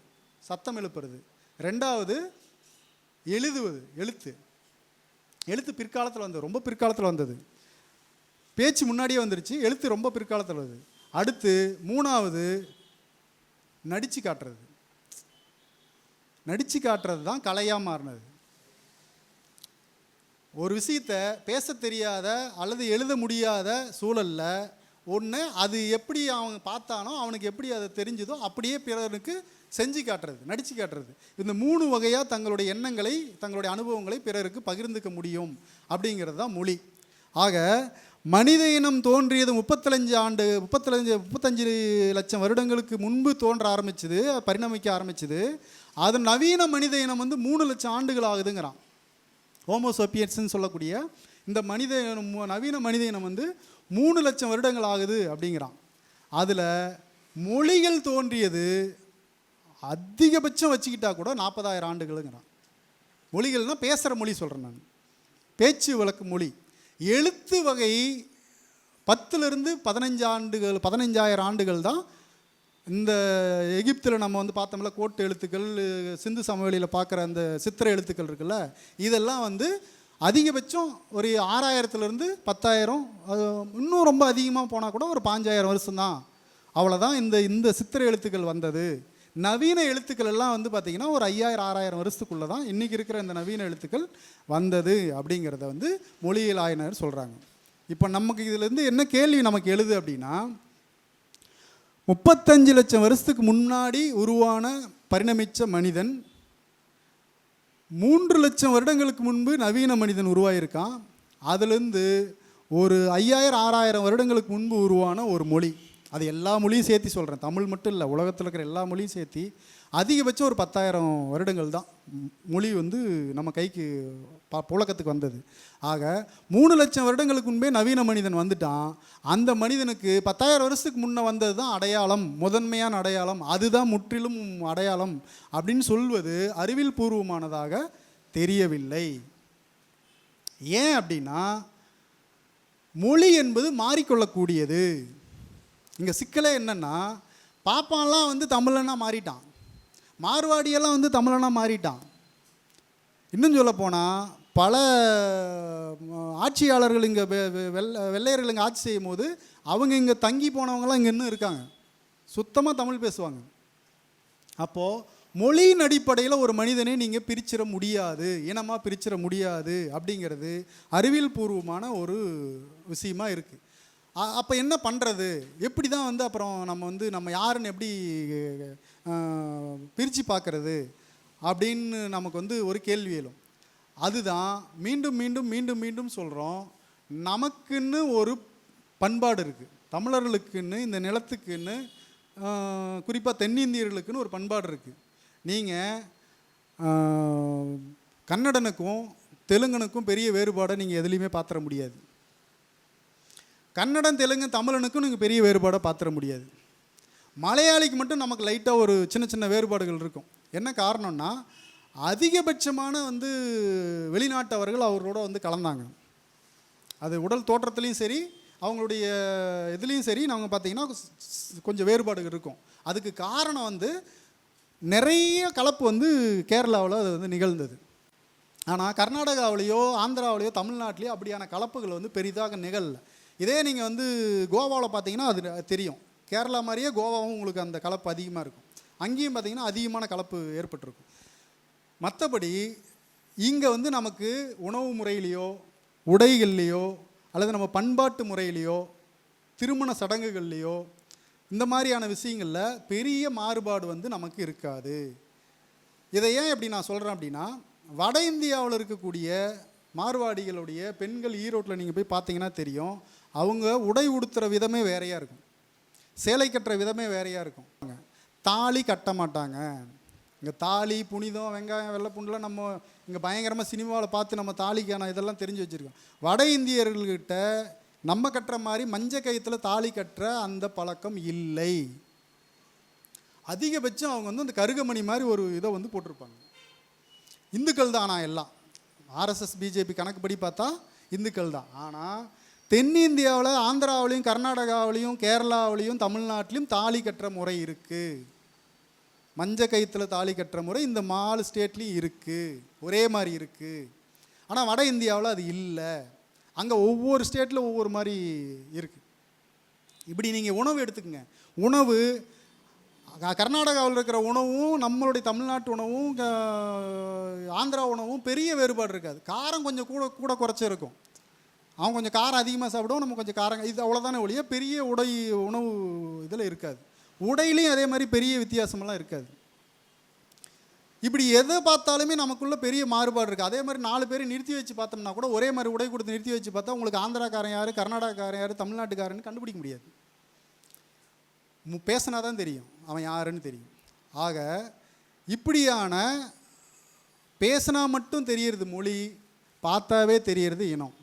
சத்தம் எழுப்புறது. 2வது எழுதுவது, எழுத்து பிற்காலத்தில் வந்தது, ரொம்ப பிற்காலத்தில் வந்தது. பேச்சு முன்னாடியே வந்துருச்சு, எழுத்து ரொம்ப பிற்காலத்தில் வருது. அடுத்து 3வது நடித்து காட்டுறது தான் கலையாக மாறினது. ஒரு விஷயத்தை பேச தெரியாத அல்லது எழுத முடியாத சூழலில் ஒன்று அது எப்படி அவன் பார்த்தானோ அவனுக்கு எப்படி அதை தெரிஞ்சதோ அப்படியே பிறருக்கு செஞ்சு காட்டுறது, நடித்து காட்டுறது. இந்த 3 வகையாக தங்களுடைய எண்ணங்களை தங்களுடைய அனுபவங்களை பிறருக்கு பகிர்ந்துக்க முடியும் அப்படிங்கிறது தான் மொழி. ஆக மனித இனம் தோன்றியது 35 லட்சம் வருடங்களுக்கு முன்பு தோன்ற ஆரம்பிச்சுது, பரிணமிக்க ஆரம்பிச்சுது. அது நவீன மனித இனம் வந்து 3 லட்சம் ஆண்டுகள் ஆகுதுங்கிறான். ஹோமோசோபியன்ஸ்ன்னு சொல்லக்கூடிய இந்த நவீன மனித இனம் வந்து 3 லட்சம் வருடங்கள் ஆகுது அப்படிங்கிறான். அதில் மொழிகள் தோன்றியது அதிகபட்சம் வச்சுக்கிட்டா கூட 40,000 ஆண்டுகளுங்கிறான். மொழிகள்னால் பேசுகிற மொழி சொல்கிறேன் நான், பேச்சு வழக்கு மொழி. எழுத்து வகை 10லிருந்து 15,000 ஆண்டுகள் தான். இந்த எகிப்தில் நம்ம வந்து பார்த்தோம்ல கோட்டு எழுத்துக்கள், சிந்து சமவெளியில் பார்க்குற அந்த சித்திர எழுத்துக்கள் இருக்குல்ல, இதெல்லாம் வந்து அதிகபட்சம் ஒரு 6,000லேருந்து 10,000, இன்னும் ரொம்ப அதிகமாக போனால் கூட ஒரு 5,000 வருஷம்தான். அவ்வளோதான் இந்த சித்திர எழுத்துக்கள் வந்தது. நவீன எழுத்துக்கள் எல்லாம் வந்து பார்த்திங்கன்னா ஒரு 5,000-6,000 வருஷத்துக்குள்ளே தான் இன்றைக்கி இருக்கிற இந்த நவீன எழுத்துக்கள் வந்தது அப்படிங்கிறத வந்து மொழியியல் ஆய்வினர் சொல்கிறாங்க. இப்போ நமக்கு இதிலேருந்து என்ன கேள்வி நமக்கு எழுது அப்படின்னா, 35 லட்சம் வருஷத்துக்கு முன்னாடி உருவான பரிணமித்த மனிதன் 3 லட்சம் வருடங்களுக்கு முன்பு நவீன மனிதன் உருவாயிருக்கான். அதுலேருந்து ஒரு 5,000-6,000 வருடங்களுக்கு முன்பு உருவான ஒரு மொழி. அது எல்லா மொழியும் சேர்த்து சொல்கிறேன், தமிழ் மட்டும் இல்லை, உலகத்தில் இருக்கிற எல்லா மொழியும் சேர்த்து அதிகபட்சம் ஒரு 10,000 வருடங்கள் தான் மொழி வந்து நம்ம கைக்கு புழக்கத்துக்கு வந்தது. ஆக 3 லட்சம் வருடங்களுக்கு முன்பே நவீன மனிதன் வந்துட்டான். அந்த மனிதனுக்கு 10,000 வருஷத்துக்கு முன்னே வந்தது தான் அடையாளம், முதன்மையான அடையாளம், அதுதான் முற்றிலும் அடையாளம் அப்படின்னு சொல்வது அறிவியல் பூர்வமானதாக தெரியவில்லை. ஏன் அப்படின்னா மொழி என்பது மாறிக்கொள்ளக்கூடியது. இங்கே சிக்கலே என்னென்னா, பாப்பான்லாம் வந்து தமிழனா மாறிட்டான், மார்வாடியெல்லாம் வந்து தமிழனா மாறிட்டான். இன்னும் சொல்ல போனால் பல ஆட்சியாளர்கள் இங்கே வெள்ளையர்கள் இங்கே ஆட்சி செய்யும் போது அவங்க இங்கே தங்கி போனவங்களாம் இங்கே இன்னும் இருக்காங்க, சுத்தமாக தமிழ் பேசுவாங்க. அப்போது மொழியின் அடிப்படையில் ஒரு மனிதனை நீங்கள் பிரிச்சிட முடியாது, இனமாக பிரிச்சிட முடியாது அப்படிங்கிறது அறிவியல் பூர்வமான ஒரு விஷயமா இருக்குது. அப்போ என்ன பண்ணுறது, எப்படி தான் வந்து அப்புறம் நம்ம யாருன்னு எப்படி பிரித்து பார்க்குறது அப்படின்னு நமக்கு வந்து ஒரு கேள்வி எழும். அதுதான் மீண்டும் மீண்டும் மீண்டும் மீண்டும் சொல்கிறோம், நமக்குன்னு ஒரு பண்பாடு இருக்குது, தமிழர்களுக்குன்னு இந்த நிலத்துக்குன்னு குறிப்பாக தென்னிந்தியர்களுக்குன்னு ஒரு பண்பாடு இருக்குது. நீங்கள் கன்னடனுக்கும் தெலுங்கனுக்கும் பெரிய வேறுபாடை நீங்கள் எதுலேயுமே பார்த்துட முடியாது. கன்னடம் தெலுங்கு தமிழனுக்கும் நீங்கள் பெரிய வேறுபாடை பார்த்துட முடியாது. மலையாளிக்கு மட்டும் நமக்கு லைட்டாக ஒரு சின்ன சின்ன வேறுபாடுகள் இருக்கும். என்ன காரணம்னா அதிகபட்சமான வந்து வெளிநாட்டவர்கள் அவரோட வந்து கலந்தாங்க. அது உடல் தோற்றத்துலேயும் சரி அவங்களுடைய இதுலேயும் சரி நாங்கள் பார்த்தீங்கன்னா கொஞ்சம் வேறுபாடுகள் இருக்கும். அதுக்கு காரணம் வந்து நிறைய கலப்பு வந்து கேரளாவில் அது வந்து நிகழ்ந்தது. ஆனால் கர்நாடகாவிலேயோ ஆந்திராவிலேயோ தமிழ்நாட்டிலேயோ அப்படியான கலப்புகள் வந்து பெரிதாக நிகழல. இதே நீங்கள் வந்து கோவாவில் பார்த்தீங்கன்னா அது தெரியும், கேரளா மாதிரியே கோவாவும் உங்களுக்கு அந்த கலப்பு அதிகமாக இருக்கும். அங்கேயும் பார்த்தீங்கன்னா அதிகமான கலப்பு ஏற்பட்டிருக்கும். மற்றபடி இங்கே வந்து நமக்கு உணவு முறையிலையோ உடைகள்லையோ அல்லது நம்ம பண்பாட்டு முறையிலையோ திருமண சடங்குகள்லையோ இந்த மாதிரியான விஷயங்களில் பெரிய மாறுபாடு வந்து நமக்கு இருக்காது. இதை ஏன் எப்படி நான் சொல்கிறேன் அப்படின்னா, வட இந்தியாவில் இருக்கக்கூடிய மார்வாடிகளுடைய பெண்கள் ஈரோட்டில் நீங்கள் போய் பார்த்தீங்கன்னா தெரியும், அவங்க உடை உடுத்துகிற விதமே வேறையாக இருக்கும், சேலை கட்டுற விதமே வேறையாக இருக்கும். தாலி கட்ட மாட்டாங்க. இங்கே தாலி புனிதம் வெங்காயம் வெள்ளை பூண்டுலாம் நம்ம இங்கே பயங்கரமாக சினிமாவில் பார்த்து நம்ம தாலிக்கான இதெல்லாம் தெரிஞ்சு வச்சுருக்கோம். வட இந்தியர்கள்கிட்ட நம்ம கட்டுற மாதிரி மஞ்ச கயிற்றில் தாலி கட்டுற அந்த பழக்கம் இல்லை. அதிகபட்சம் அவங்க வந்து அந்த கருகமணி மாதிரி ஒரு இதை வந்து போட்டிருப்பாங்க. இந்துக்கள் தான், ஆனால் எல்லாம் ஆர்எஸ்எஸ் பிஜேபி கணக்குப்படி பார்த்தா இந்துக்கள் தான். ஆனால் தென்னிந்தியாவில் ஆந்திராவிலையும் கர்நாடகாவிலையும் கேரளாவிலையும் தமிழ்நாட்டிலையும் தாலி கட்டுற முறை இருக்குது. மஞ்ச கயிற்றில் தாலி கட்டுற முறை இந்த 4 ஸ்டேட்லேயும் இருக்குது, ஒரே மாதிரி இருக்குது. ஆனால் வட இந்தியாவில் அது இல்லை. அங்கே ஒவ்வொரு ஸ்டேட்டில் ஒவ்வொரு மாதிரி இருக்குது. இப்படி நீங்கள் உணவு எடுத்துக்கங்க. உணவு கர்நாடகாவில் இருக்கிற உணவும் நம்மளுடைய தமிழ்நாட்டு உணவும் ஆந்திரா உணவும் பெரிய வேறுபாடு இருக்காது. காரம் கொஞ்சம் கூட குறைச்சி இருக்கும். அவங்க கொஞ்சம் காரம் அதிகமாக சாப்பிடுவோம், நம்ம கொஞ்சம் காரம், இது அவ்வளோதானே ஒழிய பெரிய உணவு இதில் இருக்காது. உடையிலையும் அதே மாதிரி பெரிய வித்தியாசமெல்லாம் இருக்காது. இப்படி எதை பார்த்தாலுமே நமக்குள்ளே பெரிய மாறுபாடு இருக்குது. அதே மாதிரி 4 பேரை நிறுத்தி வச்சு பார்த்தோம்னா கூட ஒரே மாதிரி உடை கொடுத்து நிறுத்தி வச்சு பார்த்தா உங்களுக்கு ஆந்திராக்காரன் யார், கர்நாடகாக்காரன் யார், தமிழ்நாட்டுக்காரன்னு கண்டுபிடிக்க முடியாது. பேசினா தான் தெரியும் அவன் யாருன்னு தெரியும். ஆக இப்படியான பேசினா மட்டும் தெரியறது மொழி, பார்த்தாவே தெரியறது இனம்.